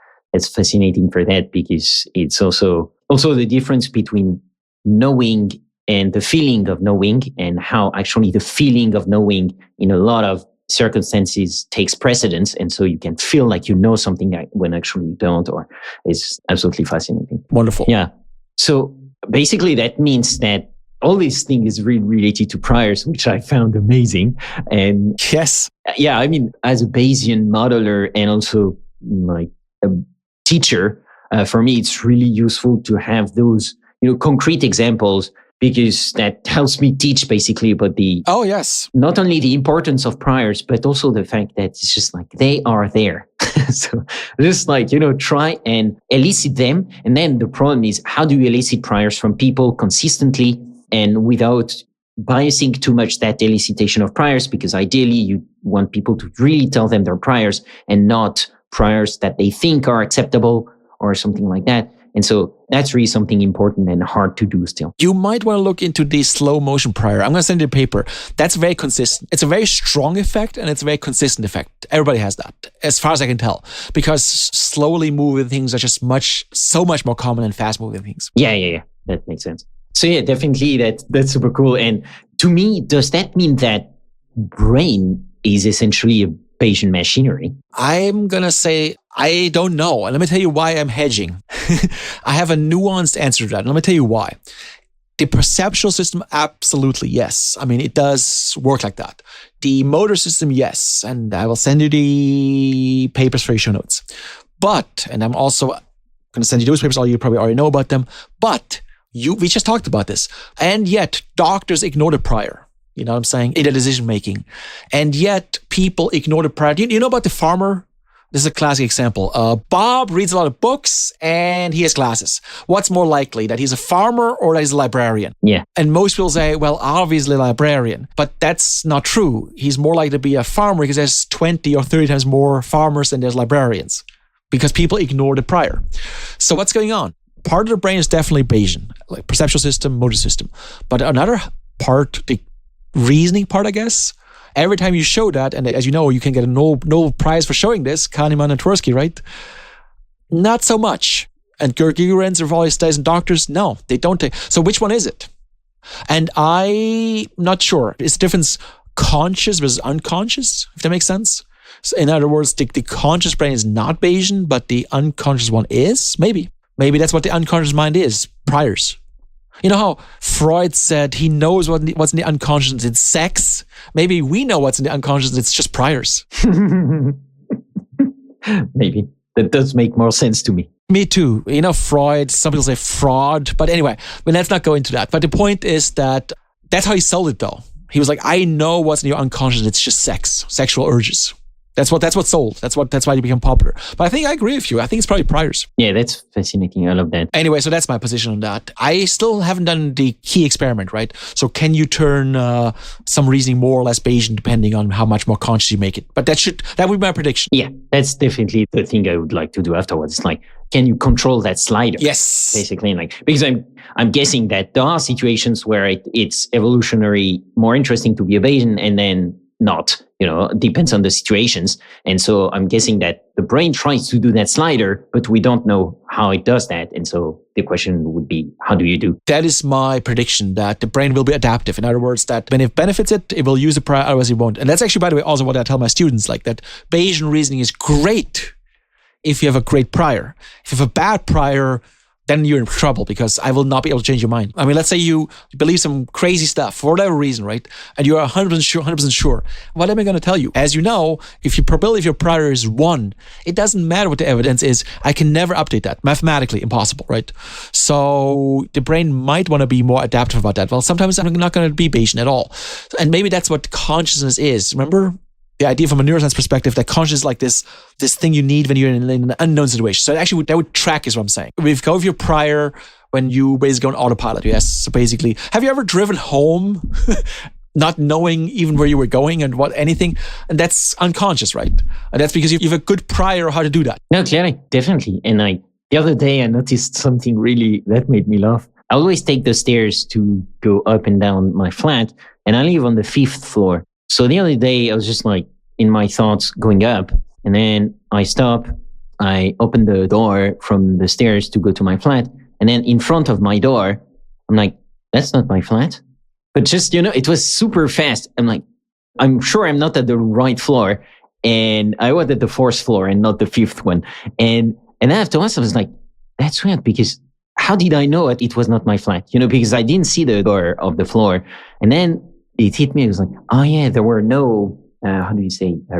fascinating for that, because it's also the difference between knowing and the feeling of knowing, and how actually the feeling of knowing in a lot of circumstances takes precedence. And so you can feel like you know something when actually you don't, or it's absolutely fascinating. Wonderful. Yeah. So basically that means that all these things is really related to priors, which I found amazing. And yes. Yeah, I mean, as a Bayesian modeler and also like a teacher, for me, it's really useful to have those, concrete examples, because that helps me teach basically about not only the importance of priors, but also the fact that it's just like they are there. So just like, try and elicit them. And then the problem is, how do you elicit priors from people consistently and without biasing too much that elicitation of priors? Because ideally you want people to really tell them their priors and not priors that they think are acceptable or something like that. And so that's really something important and hard to do still. You might want to look into the slow motion prior. I'm going to send you a paper. That's very consistent. It's a very strong effect and it's a very consistent effect. Everybody has that, as far as I can tell, because slowly moving things are just so much more common than fast moving things. Yeah. That makes sense. So yeah, definitely that's super cool. And to me, does that mean that brain is essentially a Bayesian machinery? I'm going to say, I don't know. And let me tell you why I'm hedging. I have a nuanced answer to that. And let me tell you why. The perceptual system, absolutely, yes. I mean, it does work like that. The motor system, yes. And I will send you the papers for your show notes. But, and I'm also going to send you those papers, you probably already know about them, but We just talked about this. And yet, doctors ignore the prior. You know what I'm saying? In the decision making. And yet, people ignore the prior. You know about the farmer? This is a classic example. Bob reads a lot of books and he has glasses. What's more likely, that he's a farmer or that he's a librarian? Yeah. And most people say, well, obviously a librarian. But that's not true. He's more likely to be a farmer because there's 20 or 30 times more farmers than there's librarians, because people ignore the prior. So what's going on? Part of the brain is definitely Bayesian, like perceptual system, motor system. But another part, the reasoning part, I guess, every time you show that, and as you know, you can get a Nobel Prize for showing this, Kahneman and Tversky, right? Not so much. And Gergens of all these studies and doctors, no, they don't take. So which one is it? And I'm not sure. Is the difference conscious versus unconscious, if that makes sense? So in other words, the conscious brain is not Bayesian, but the unconscious one is? Maybe. Maybe that's what the unconscious mind is, priors. You know how Freud said he knows what's in the unconscious, it's sex? Maybe we know what's in the unconscious, it's just priors. Maybe. That does make more sense to me. Me too. You know, Freud, some people say fraud, but anyway, let's not go into that. But the point is that that's how he sold it though. He was like, I know what's in your unconscious, it's just sex, sexual urges. That's what sold. That's why you become popular. But I think I agree with you. I think it's probably priors. Yeah, that's fascinating. I love that. Anyway, so that's my position on that. I still haven't done the key experiment, right? So can you turn some reasoning more or less Bayesian depending on how much more conscious you make it? But that would be my prediction. Yeah, that's definitely the thing I would like to do afterwards. Like, can you control that slider? Yes. Basically, like, because I'm guessing that there are situations where it's evolutionary more interesting to be a Bayesian and then not, depends on the situations. And so I'm guessing that the brain tries to do that slider, but we don't know how it does that. And so the question would be, how do you do? That is my prediction, that the brain will be adaptive. In other words, that when it benefits it will use it, otherwise it won't. And that's actually, by the way, also what I tell my students, like that Bayesian reasoning is great if you have a great prior. If you have a bad prior, then you're in trouble, because I will not be able to change your mind. I mean, let's say you believe some crazy stuff for whatever reason, right? And you're 100% sure. What am I going to tell you? As you know, if your probability of your prior is 1, it doesn't matter what the evidence is. I can never update that. Mathematically impossible, right? So the brain might want to be more adaptive about that. Well, sometimes I'm not going to be Bayesian at all. And maybe that's what consciousness is. Remember? The idea from a neuroscience perspective that consciousness is like this thing you need when you're in an unknown situation. So actually that would track is what I'm saying. We've go with your prior when you basically go on autopilot. Yes. So basically, have you ever driven home not knowing even where you were going and anything? And that's unconscious, right? And that's because you have a good prior how to do that. No, clearly, definitely. And the other day I noticed something really that made me laugh. I always take the stairs to go up and down my flat, and I live on the 5th floor. So the other day I was just like in my thoughts going up, and then I stop, I open the door from the stairs to go to my flat. And then in front of my door, I'm like, that's not my flat. But just, it was super fast. I'm like, I'm sure I'm not at the right floor. And I was at the 4th floor and not the 5th one. And afterwards I was like, that's weird, because how did I know it was not my flat? Because I didn't see the door of the floor. And then it hit me. I was like, oh yeah, there were no, a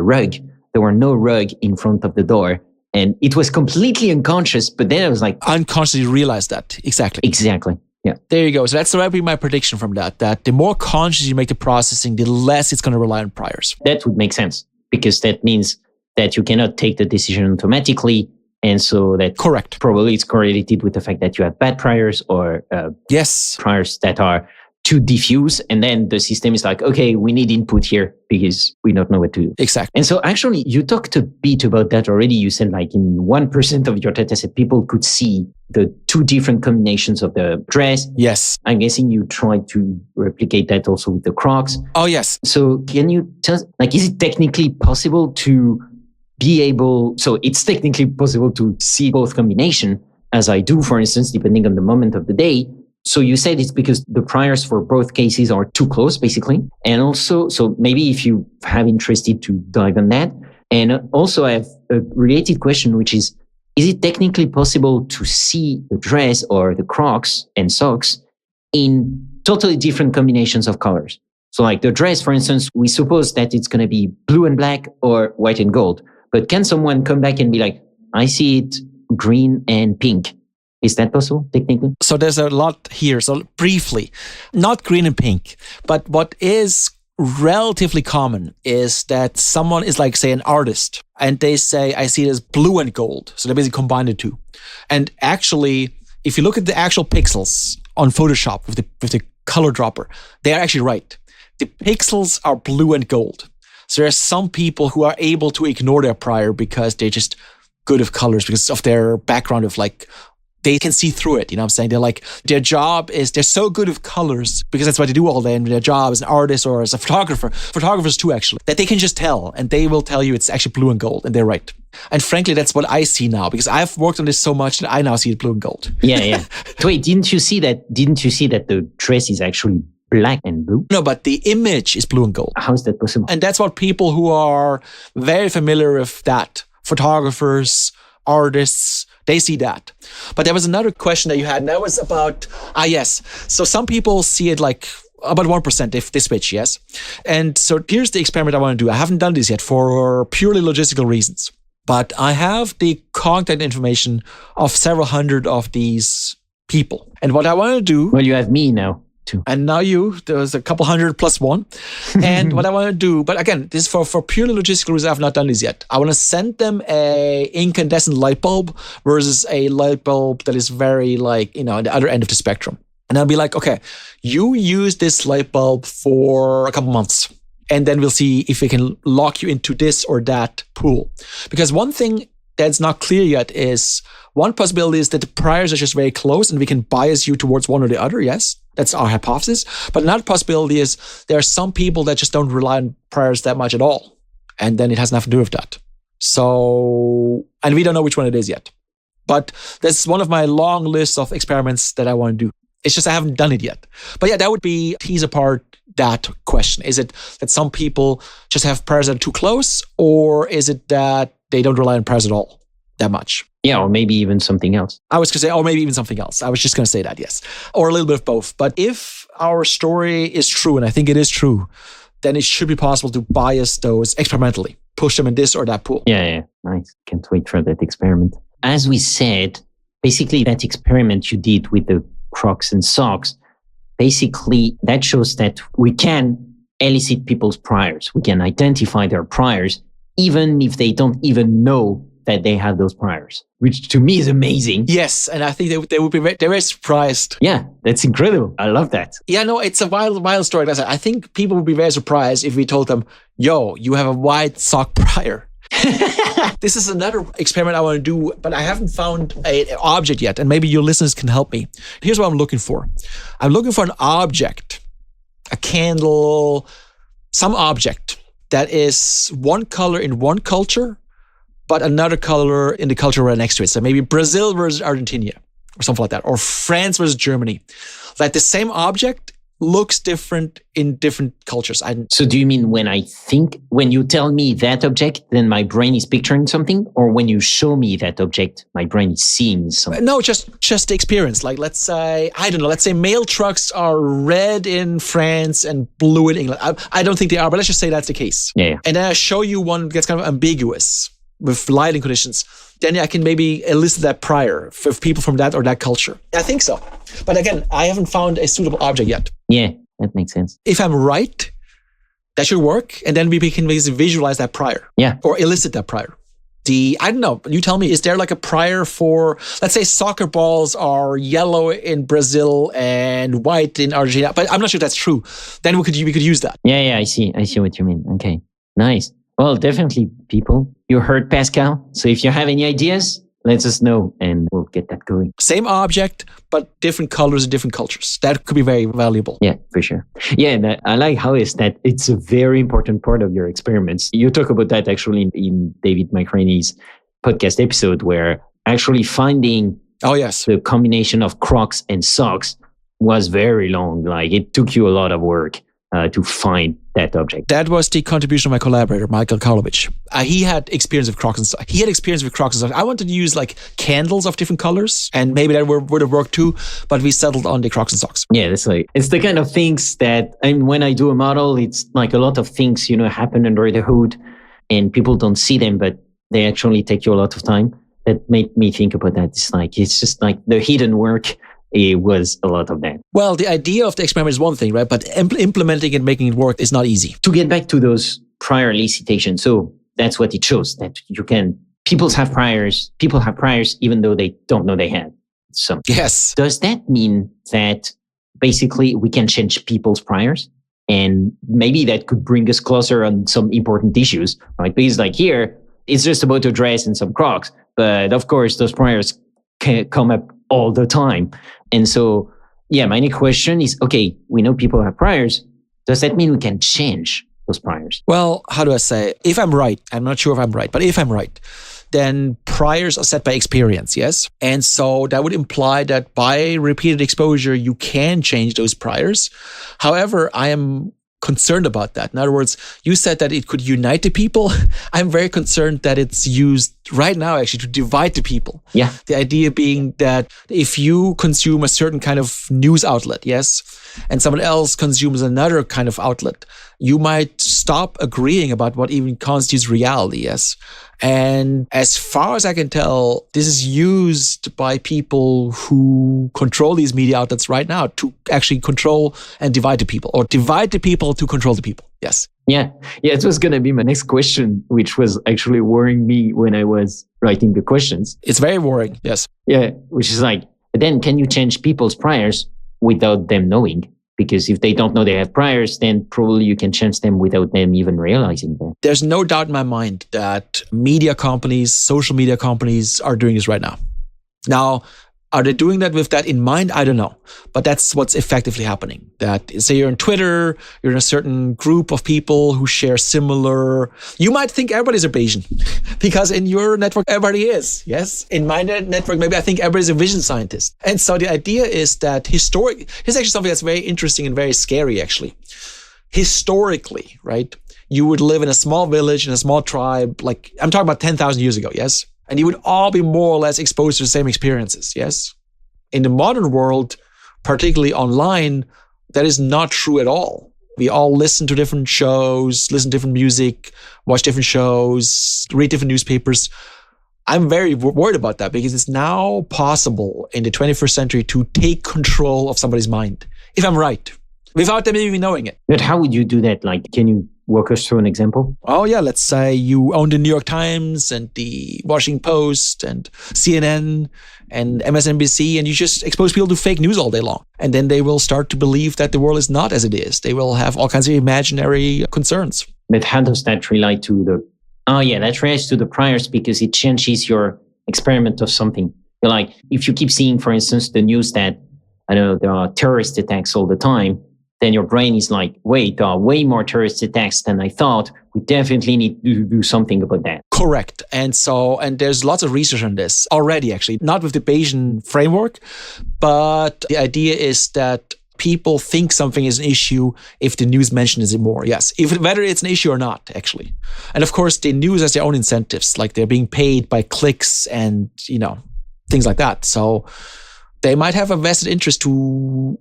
rug. There were no rug in front of the door. And it was completely unconscious. But then I was like, unconsciously realized that. Exactly. Yeah. There you go. So that's be my prediction from that the more conscious you make the processing, the less it's going to rely on priors. That would make sense, because that means that you cannot take the decision automatically. And so that correct. Probably it's correlated with the fact that you have bad priors or yes, priors that are too diffuse. And then the system is like, okay, we need input here because we don't know what to do. Exactly. And so actually you talked a bit about that already. You said like in 1% of your data set, people could see the 2 different combinations of the dress. Yes. I'm guessing you tried to replicate that also with the Crocs. Oh, yes. So can you tell us, like, is it technically possible to so it's technically possible to see both combination, as I do, for instance, depending on the moment of the day. So you said it's because the priors for both cases are too close, basically. And also, so maybe if you have interested to dive on that. And also I have a related question, which is it technically possible to see the dress or the Crocs and socks in totally different combinations of colors? So like the dress, for instance, we suppose that it's going to be blue and black or white and gold. But can someone come back and be like, I see it green and pink? Is that possible, technically? So there's a lot here. So briefly, not green and pink, but what is relatively common is that someone is like, say, an artist, and they say, I see it as blue and gold. So they basically combine the two. And actually, if you look at the actual pixels on Photoshop with the color dropper, they are actually right. The pixels are blue and gold. So there are some people who are able to ignore their prior because they're just good with colors because of their background of like, they can see through it. You know what I'm saying? They're like, their job is, they're so good with colors because that's what they do all day. And their job as an artist or as a photographer, photographers too, actually, that they can just tell, and they will tell you it's actually blue and gold, and they're right. And frankly, that's what I see now because I've worked on this so much that I now see it blue and gold. Yeah. Wait, didn't you see that the dress is actually black and blue? No, but the image is blue and gold. How is that possible? And that's what people who are very familiar with that, photographers, artists, they see that. But there was another question that you had, and that was about, yes. So some people see it like about 1% if they switch, yes? And so here's the experiment I want to do. I haven't done this yet for purely logistical reasons, but I have the contact information of several hundred of these people. And what I want to do... Well, you have me now. Too. And now there's a couple hundred plus one. And what I want to do, but again, this is for purely logistical reasons, I've not done this yet. I want to send them a incandescent light bulb versus a light bulb that is very like, on the other end of the spectrum. And I'll be like, okay, you use this light bulb for a couple months. And then we'll see if we can lock you into this or that pool. Because one thing that's not clear yet is, one possibility is that the priors are just very close and we can bias you towards one or the other, yes? That's our hypothesis. But another possibility is there are some people that just don't rely on priors that much at all. And then it has nothing to do with that. So, and we don't know which one it is yet. But that's one of my long lists of experiments that I want to do. It's just I haven't done it yet. But yeah, that would be tease apart that question. Is it that some people just have priors that are too close? Or is it that they don't rely on priors at all that much? Yeah, or maybe even something else. I was going to say, or maybe even something else. I was just going to say that, yes. Or a little bit of both. But if our story is true, and I think it is true, then it should be possible to bias those experimentally, push them in this or that pool. Yeah. Nice. Can't wait for that experiment. As we said, basically that experiment you did with the Crocs and socks, basically that shows that we can elicit people's priors. We can identify their priors, even if they don't even know that they have those priors, which to me is amazing. Yes, and I think they would be very surprised. Yeah, that's incredible. I love that. Yeah, no, it's a wild story. Like I said, I think people would be very surprised if we told them, yo, you have a white sock prior. This is another experiment I want to do, but I haven't found an object yet, and maybe your listeners can help me. Here's what I'm looking for. I'm looking for an object, a candle, some object that is one color in one culture, but another color in the culture right next to it. So maybe Brazil versus Argentina or something like that, or France versus Germany. Like the same object looks different in different cultures. So do you mean when you tell me that object, then my brain is picturing something? Or when you show me that object, my brain is seeing something? No, just the experience. Like let's say, I don't know, let's say mail trucks are red in France and blue in England. I don't think they are, but let's just say that's the case. Yeah. And then I show you one that's kind of ambiguous with lighting conditions. Then I can maybe elicit that prior for people from that or that culture. I think so. But again, I haven't found a suitable object yet. Yeah, that makes sense. If I'm right, that should work. And then we can visualize that prior. Yeah. Or elicit that prior. I don't know, you tell me, is there like a prior for, let's say soccer balls are yellow in Brazil and white in Argentina, but I'm not sure that's true. Then we could use that. Yeah, I see what you mean. Okay, nice. Well, definitely, people. You heard Pascal. So if you have any ideas, let us know and we'll get that going. Same object, but different colors and different cultures. That could be very valuable. Yeah, for sure. Yeah, and I like how is that it's a very important part of your experiments. You talk about that actually in David McRaney's podcast episode where actually finding the combination of Crocs and socks was very long. Like it took you a lot of work to find that object. That was the contribution of my collaborator, Michael Karlovich. He had experience with Crocs and socks. I wanted to use like candles of different colors, and maybe that would have worked too, but we settled on the Crocs and socks. Yeah, it's the kind of things that, when I do a model, it's like a lot of things, happen under the hood, and people don't see them, but they actually take you a lot of time. that made me think about that. It's just like the hidden work. It was a lot of that. Well, the idea of the experiment is one thing, right? But implementing it, making it work is not easy. To get back to those prior elicitation, so that's what it shows, that people have priors even though they don't know they have. So yes. Does that mean that basically we can change people's priors? And maybe that could bring us closer on some important issues, right? Because like here, it's just about a dress and some Crocs. But of course, those priors can come up all the time. And so, yeah, my next question is, okay, we know people have priors. Does that mean we can change those priors? Well, how do I say? If I'm right, I'm not sure if I'm right, but if I'm right, then priors are set by experience, yes? And so that would imply that by repeated exposure, you can change those priors. However, I am concerned about that. In other words, you said that it could unite the people. I'm very concerned that it's used right now actually to divide the people. Yeah. The idea being that if you consume a certain kind of news outlet, yes, and someone else consumes another kind of outlet, you might stop agreeing about what even constitutes reality, yes. And as far as I can tell, this is used by people who control these media outlets right now to actually control and divide the people, or divide the people to control the people. Yes. Yeah. It was going to be my next question, which was actually worrying me when I was writing the questions. It's very worrying. Yes. Yeah. Which is like, but then can you change people's priors without them knowing? Because if they don't know they have priors, then probably you can change them without them even realizing that. There's no doubt in my mind that media companies, social media companies are doing this right now. Now, are they doing that with that in mind? I don't know. But that's what's effectively happening. That, say you're on Twitter, you're in a certain group of people who share similar... You might think everybody's a Bayesian because in your network, everybody is. Yes. In my network, maybe I think everybody's a vision scientist. And so the idea is that here's actually something that's very interesting and very scary, actually. Historically, right? You would live in a small village, in a small tribe, like I'm talking about 10,000 years ago, yes? And you would all be more or less exposed to the same experiences, yes? In the modern world, particularly online, that is not true at all. We all listen to different shows, listen to different music, watch different shows, read different newspapers. I'm very worried about that because it's now possible in the 21st century to take control of somebody's mind, if I'm right, without them even knowing it. But how would you do that? Like, can you walk us through an example? Oh, yeah. Let's say you own the New York Times and the Washington Post and CNN and MSNBC, and you just expose people to fake news all day long. And then they will start to believe that the world is not as it is. They will have all kinds of imaginary concerns. But how does that relate to the... Oh, yeah, that relates to the priors because it changes your experiment of something. Like, if you keep seeing, for instance, the news that, I don't know, there are terrorist attacks all the time, then your brain is like, wait, there are way more terrorist attacks than I thought. We definitely need to do something about that. Correct. And there's lots of research on this already, actually, not with the Bayesian framework, but the idea is that people think something is an issue if the news mentions it more. Yes. Whether it's an issue or not, actually. And of course, the news has their own incentives, like they're being paid by clicks and, things like that. So they might have a vested interest to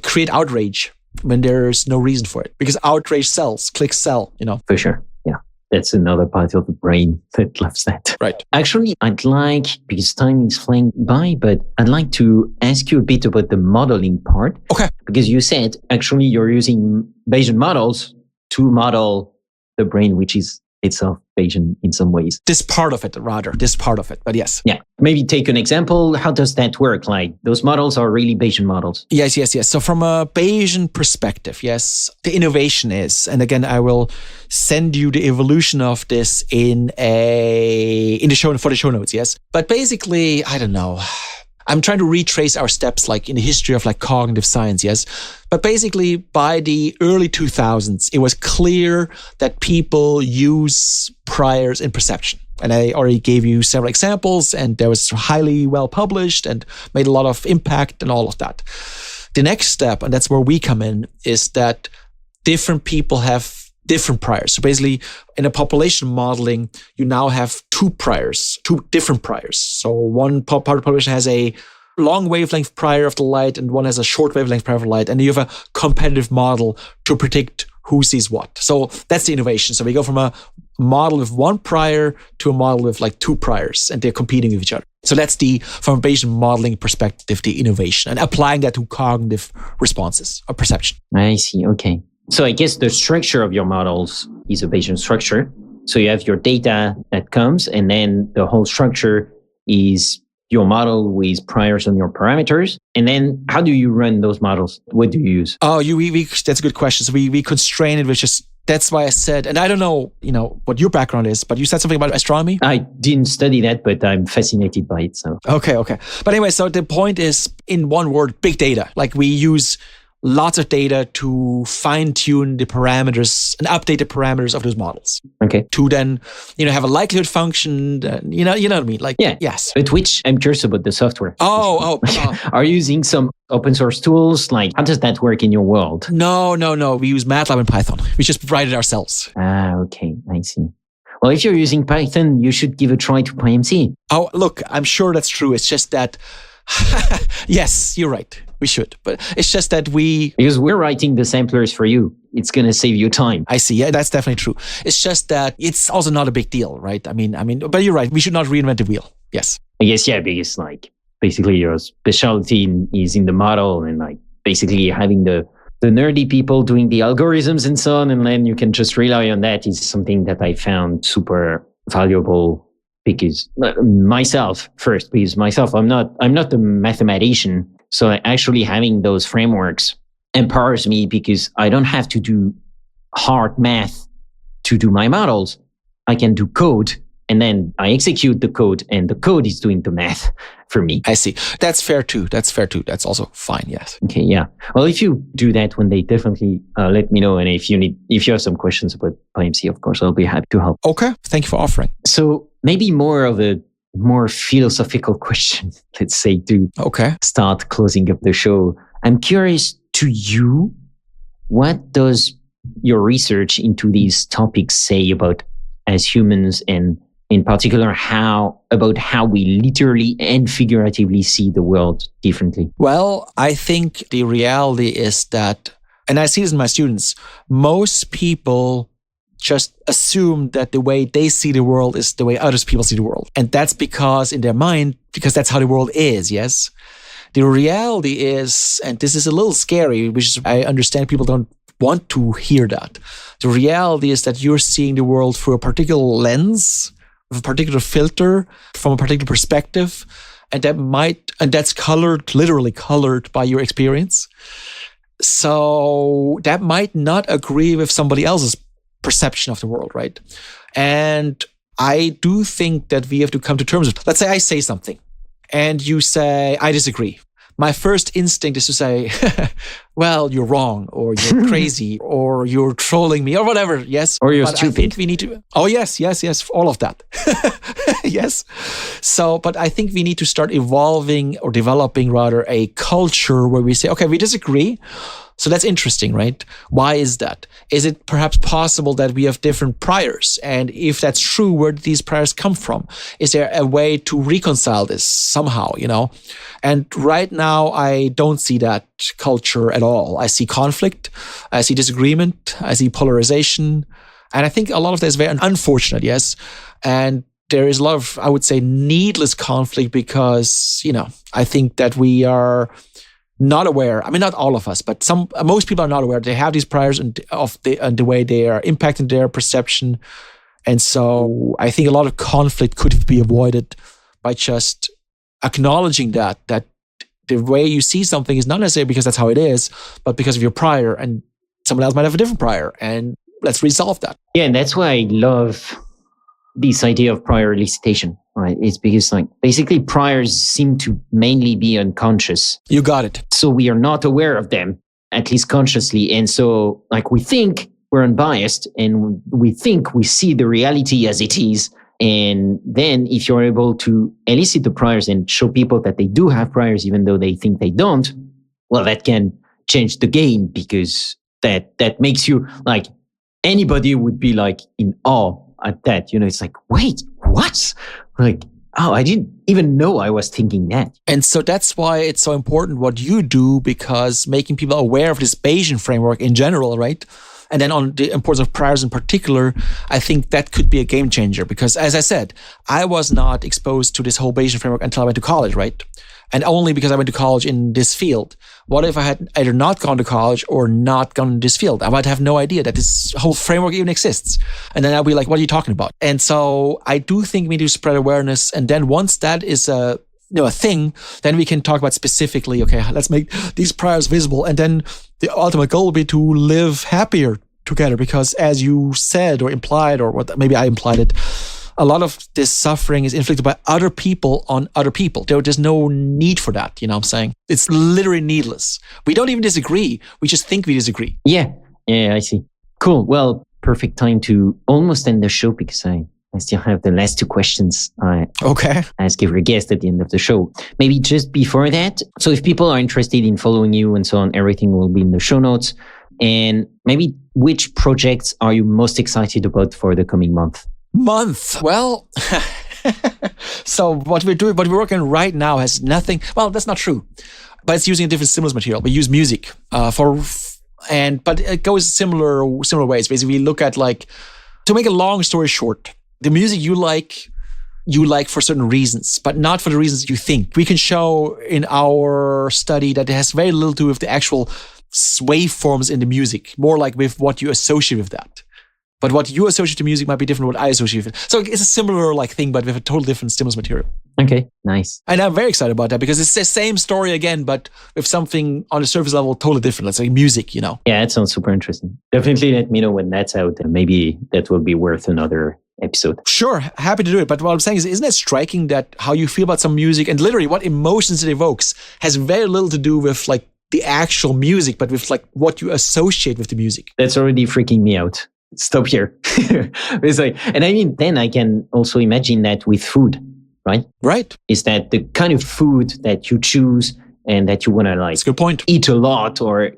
create outrage when there's no reason for it, because outrage sells, clicks sell, For sure. Yeah. That's another part of the brain that loves that. Right. Actually, I'd like, because time is flying by, but I'd like to ask you a bit about the modeling part. Okay. Because you said, actually, you're using Bayesian models to model the brain, which is itself Bayesian in some ways. This part of it, but yes. Yeah. Maybe take an example. How does that work? Like, those models are really Bayesian models. Yes. So from a Bayesian perspective, yes, the innovation is, and again, I will send you the evolution of this for the show notes, yes. But basically, I don't know. I'm trying to retrace our steps like in the history of like cognitive science, yes. But basically by the early 2000s, it was clear that people use priors in perception. And I already gave you several examples and there was highly well published and made a lot of impact and all of that. The next step, and that's where we come in, is that different people have different priors. So basically, in a population modeling, you now have two different priors. So one part of the population has a long wavelength prior of the light and one has a short wavelength prior of the light. And you have a competitive model to predict who sees what. So that's the innovation. So we go from a model with one prior to a model with like two priors, and they're competing with each other. So that's from a Bayesian modeling perspective, the innovation, and applying that to cognitive responses or perception. I see. Okay. So I guess the structure of your models is a Bayesian structure. So you have your data that comes, and then the whole structure is your model with priors on your parameters. And then how do you run those models? What do you use? Oh, that's a good question. So we constrain it with just, that's why I said, and I don't know, what your background is, but you said something about astronomy? I didn't study that, but I'm fascinated by it. So Okay. But anyway, so the point is, in one word, big data. Like we use lots of data to fine-tune the parameters and update the parameters of those models. Okay. To then, have a likelihood function. You know what I mean? Like, yeah. Yes. But I'm curious about the software. Oh. Are you using some open source tools? Like, how does that work in your world? No. We use MATLAB and Python. We just write it ourselves. Okay. I see. Well, if you're using Python, you should give a try to PyMC. Oh, look, I'm sure that's true. It's just that, yes, you're right. We should. But it's just that because we're writing the samplers for you. It's going to save you time. I see. Yeah, that's definitely true. It's just that it's also not a big deal, right? I mean, but you're right. We should not reinvent the wheel. Yes. I guess, yeah, because basically your specialty is in the model, and basically having the nerdy people doing the algorithms and so on. And then you can just rely on that is something that I found super valuable because myself, I'm not a mathematician. So actually having those frameworks empowers me because I don't have to do hard math to do my models. I can do code, and then I execute the code, and the code is doing the math for me. I see. That's fair too. That's also fine. Yes. Okay. Yeah. Well, if you do that one day, definitely let me know. And if you have some questions about PyMC, of course, I'll be happy to help. Okay. Thank you for offering. So maybe more of a more philosophical question, let's say, to start closing up the show. I'm curious to you, what does your research into these topics say about as humans, and in particular, how we literally and figuratively see the world differently? Well, I think the reality is that, and I see this in my students, most people just assume that the way they see the world is the way other people see the world. And that's because in their mind, because that's how the world is, yes? The reality is, and this is a little scary, which is, I understand people don't want to hear that. The reality is that you're seeing the world through a particular lens, with a particular filter, from a particular perspective, and that's literally colored by your experience. So that might not agree with somebody else's perception of the world, right? And I do think that we have to come to terms with, let's say I say something and you say, I disagree. My first instinct is to say, well, you're wrong, or you're crazy, or you're trolling me, or whatever, yes? Or you're but stupid. I think we need to, yes, all of that. Yes. So, but I think we need to start evolving or developing rather a culture where we say, okay, we disagree. So that's interesting, right? Why is that? Is it perhaps possible that we have different priors? And if that's true, where did these priors come from? Is there a way to reconcile this somehow, And right now, I don't see that culture at all. I see conflict, I see disagreement, I see polarization. And I think a lot of that is very unfortunate, yes? And there is a lot of, I would say, needless conflict because, I think that we are not aware. I mean, not all of us, but most people are not aware. They have these priors and the way they are impacting their perception. And so I think a lot of conflict could be avoided by just acknowledging that the way you see something is not necessarily because that's how it is, but because of your prior, and someone else might have a different prior, and let's resolve that. Yeah, and that's why I love this idea of prior elicitation, right? It's because basically priors seem to mainly be unconscious. You got it. So we are not aware of them, at least consciously. And so we think we're unbiased, and we think we see the reality as it is. And then if you're able to elicit the priors and show people that they do have priors, even though they think they don't, well, that can change the game, because that makes you anybody would be in awe at that. It's wait, what? Oh, I didn't even know I was thinking that. And so that's why it's so important what you do, because making people aware of this Bayesian framework in general, right? And then on the importance of priors in particular, I think that could be a game changer because, as I said, I was not exposed to this whole Bayesian framework until I went to college, right? And only because I went to college in this field. What if I had either not gone to college or not gone in this field? I might have no idea that this whole framework even exists. And then I'll be like, what are you talking about? And so I do think we need to spread awareness. And then once that is a thing, then we can talk about specifically, okay, let's make these priors visible. And then the ultimate goal will be to live happier together. Because as you said or implied, or what maybe I implied it, a lot of this suffering is inflicted by other people on other people. There's no need for that, you know what I'm saying? It's literally needless. We don't even disagree. We just think we disagree. Yeah, I see. Cool. Well, perfect time to almost end the show because I still have the last two questions I ask every guest at the end of the show. Maybe just before that, so if people are interested in following you and so on, everything will be in the show notes. And maybe which projects are you most excited about for the coming month? Well, so what we're working on right now has nothing. Well, that's not true, but it's using a different stimulus material. We use music but it goes similar ways. Basically, we look at to make a long story short, the music you like for certain reasons, but not for the reasons you think. We can show in our study that it has very little to do with the actual waveforms in the music, more like with what you associate with that. But what you associate to music might be different from what I associate with it. So it's a similar thing, but with a totally different stimulus material. Okay, nice. And I'm very excited about that because it's the same story again, but with something on the surface level totally different. Let's say music, you know. Yeah, that sounds super interesting. Definitely let me know when that's out and maybe that will be worth another episode. Sure, happy to do it. But what I'm saying is, isn't it striking that how you feel about some music and literally what emotions it evokes has very little to do with the actual music, but with what you associate with the music? That's already freaking me out. Stop here. It's and I mean, then I can also imagine that with food, right? Right. Is that the kind of food that you choose and that you want to That's a good point. Eat a lot, or,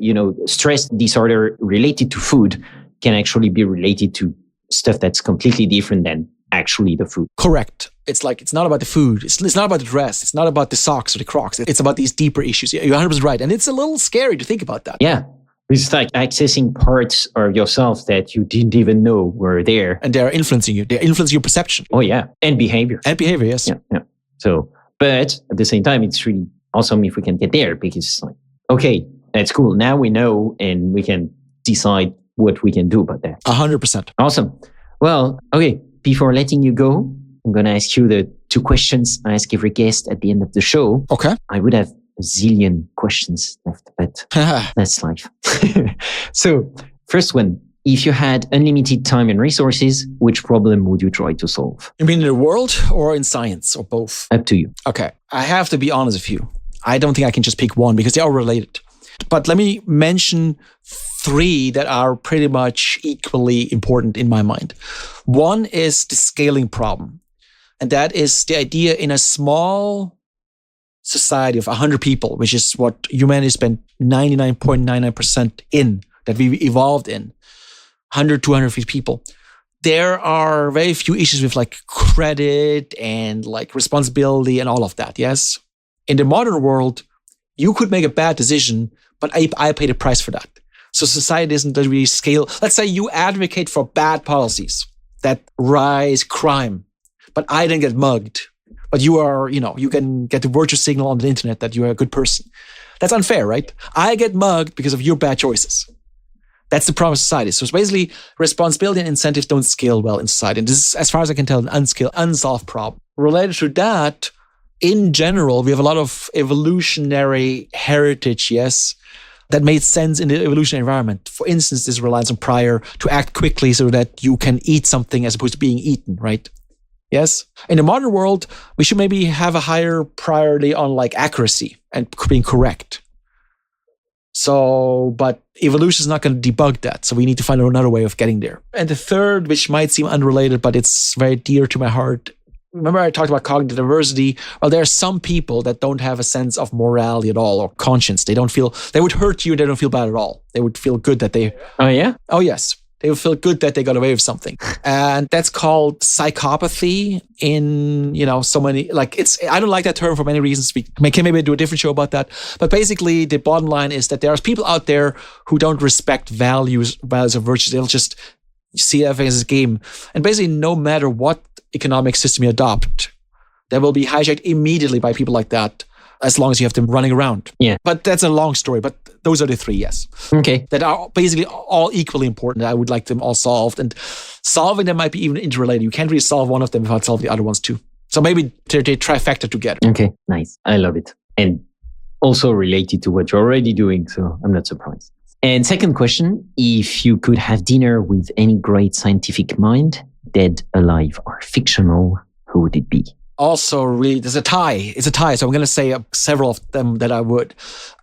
stress disorder related to food can actually be related to stuff that's completely different than actually the food. Correct. It's it's not about the food. It's not about the dress. It's not about the socks or the Crocs. It's about these deeper issues. You're 100% right. And it's a little scary to think about that. Yeah. It's accessing parts of yourself that you didn't even know were there. And they're influencing you. They're influencing your perception. Oh, yeah. And behavior. Yes. Yeah. So, but at the same time, it's really awesome if we can get there because okay, that's cool. Now we know and we can decide what we can do about that. 100%. Awesome. Well, okay. Before letting you go, I'm going to ask you the two questions I ask every guest at the end of the show. Okay. I would have a zillion questions left, but that's life. So, first one, if you had unlimited time and resources, which problem would you try to solve? You mean in the world or in science or both? Up to you. Okay. I have to be honest with you. I don't think I can just pick one because they're all related. But let me mention three that are pretty much equally important in my mind. One is the scaling problem. And that is the idea in a small society of 100 people, which is what humanity spent 99.99% in, that we evolved in, 100, 250 people. There are very few issues with credit and responsibility and all of that, yes? In the modern world, you could make a bad decision, but I pay the price for that. So society doesn't really scale. Let's say you advocate for bad policies that rise crime, but I didn't get mugged. But you are, you can get the virtue signal on the internet that you are a good person. That's unfair, right? I get mugged because of your bad choices. That's the problem of society. So it's basically responsibility and incentives don't scale well in society. And this is, as far as I can tell, an unsolved problem. Related to that, in general, we have a lot of evolutionary heritage, yes, that made sense in the evolutionary environment. For instance, this reliance on prior to act quickly so that you can eat something as opposed to being eaten, right? Yes. In the modern world, we should maybe have a higher priority on accuracy and being correct. So, but evolution is not going to debug that. So we need to find another way of getting there. And the third, which might seem unrelated, but it's very dear to my heart. Remember I talked about cognitive diversity? Well, there are some people that don't have a sense of morality at all or conscience. They would hurt you and they don't feel bad at all. They would feel good that they... Oh, yeah? Oh, yes. They will feel good that they got away with something. And that's called psychopathy in, so many, I don't like that term for many reasons. We can maybe do a different show about that. But basically, the bottom line is that there are people out there who don't respect values or virtues. They'll just see everything as a game. And basically, no matter what economic system you adopt, they will be hijacked immediately by people like that, as long as you have them running around. Yeah. But that's a long story. But those are the three, yes. Okay. That are basically all equally important. I would like them all solved. And solving them might be even interrelated. You can't really solve one of them without solving the other ones too. So maybe they're trifecta together. Okay, nice. I love it. And also related to what you're already doing, so I'm not surprised. And second question, if you could have dinner with any great scientific mind, dead, alive, or fictional, who would it be? Also, really, there's a tie. It's a tie. So I'm going to say several of them that I would.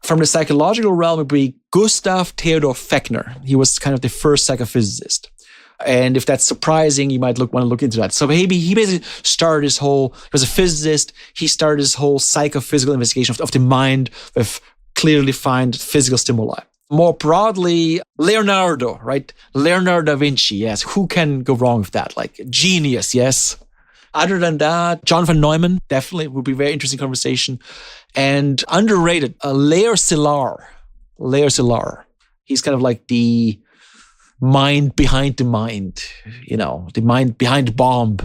From the psychological realm, it would be Gustav Theodor Fechner. He was kind of the first psychophysicist. And if that's surprising, you might want to look into that. So maybe he basically started he was a physicist. He started his whole psychophysical investigation of the mind with clearly defined physical stimuli. More broadly, Leonardo, right? Leonardo da Vinci, yes. Who can go wrong with that? Genius, yes. Other than that, John von Neumann, definitely would be a very interesting conversation. And underrated, Leo Szilard. He's kind of like the mind behind the mind, the mind behind the bomb,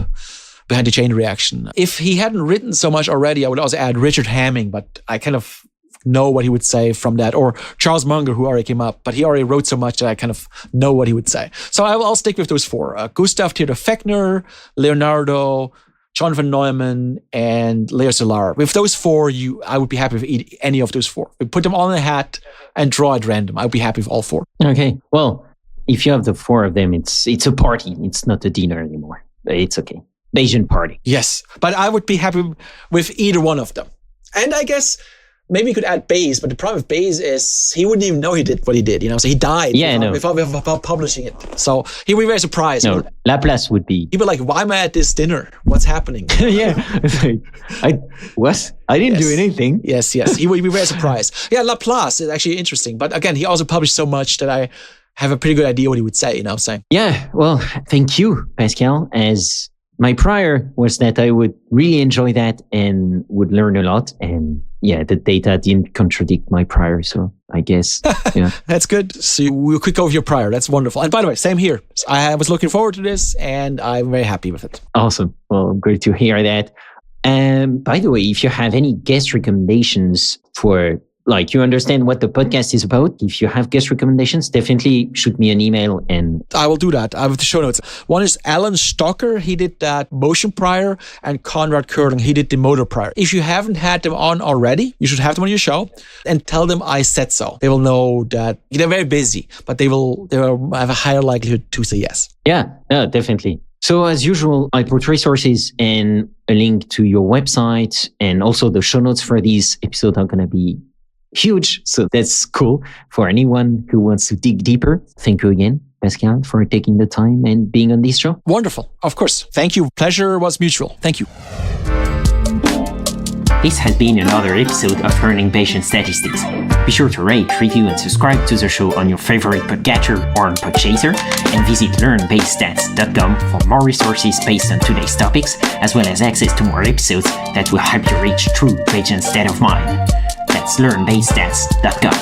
behind the chain reaction. If he hadn't written so much already, I would also add Richard Hamming, but I kind of know what he would say from that. Or Charles Munger, who already came up, but he already wrote so much that I kind of know what he would say. So I'll stick with those four. Gustav Theodor Fechner, Leonardo, John von Neumann, and Leo Szilard. With those four, I would be happy with any of those four. We put them all in a hat and draw at random. I would be happy with all four. Okay. Well, if you have the four of them, it's a party. It's not a dinner anymore. It's okay. Bayesian party. Yes. But I would be happy with either one of them. And I guess maybe you could add Bayes, but the problem with Bayes is he wouldn't even know he did what he did, so he died without publishing it. So he would be very surprised. No, Laplace would be. He'd be like, why am I at this dinner? What's happening? Yeah. I didn't do anything. Yes. He would be very surprised. Yeah, Laplace is actually interesting. But again, he also published so much that I have a pretty good idea what he would say, saying. Yeah, well, thank you, Pascal. As my prior was that I would really enjoy that and would learn a lot. And yeah, the data didn't contradict my prior. So I guess, yeah. That's good. So we could go with your prior. That's wonderful. And by the way, same here. I was looking forward to this and I'm very happy with it. Awesome. Well, great to hear that. By the way, if you have any guest recommendations for you understand what the podcast is about. If you have guest recommendations, definitely shoot me an email and I will do that. I have the show notes. One is Alan Stocker. He did that motion prior, and Conrad Curling. He did the motor prior. If you haven't had them on already, you should have them on your show and tell them I said so. They will know that they're very busy, but they will have a higher likelihood to say yes. Yeah, definitely. So as usual, I put resources and a link to your website, and also the show notes for these episodes are going to be huge. So that's cool for anyone who wants to dig deeper. Thank you again, Pascal, for taking the time and being on this show. Wonderful. Of course. Thank you. Pleasure was mutual. Thank you. This has been another episode of Learning Bayesian Statistics. Be sure to rate, review, and subscribe to the show on your favorite podcatcher or on Podchaser, and visit learnbayesstats.com for more resources based on today's topics, as well as access to more episodes that will help you reach true Bayesian state of mind. That's learnbayesstats.com.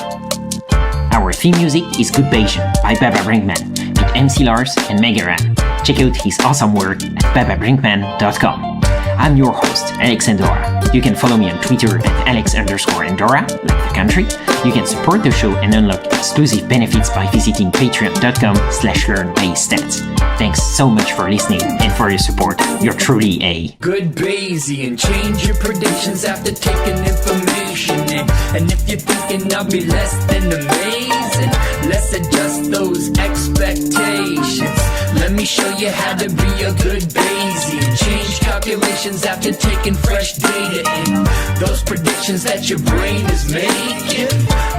Our theme music is Good Bayesian by Baba Brinkman with MC Lars and Megaran. Check out his awesome work at bababrinkman.com. I'm your host, Alex Andorra. You can follow me on Twitter at Alex_Andorra, like the country. You can support the show and unlock exclusive benefits by visiting patreon.com/learnbayesstats. Thanks so much for listening and for your support. You're truly a good Bayesian. Change your predictions after taking information in. And if you're thinking I'll be less than amazing, let's adjust those expectations. Let me show you how to be a good Bayesian. Change calculations after taking fresh data in. Those predictions that your brain is making,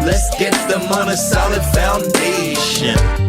let's get them on a solid foundation.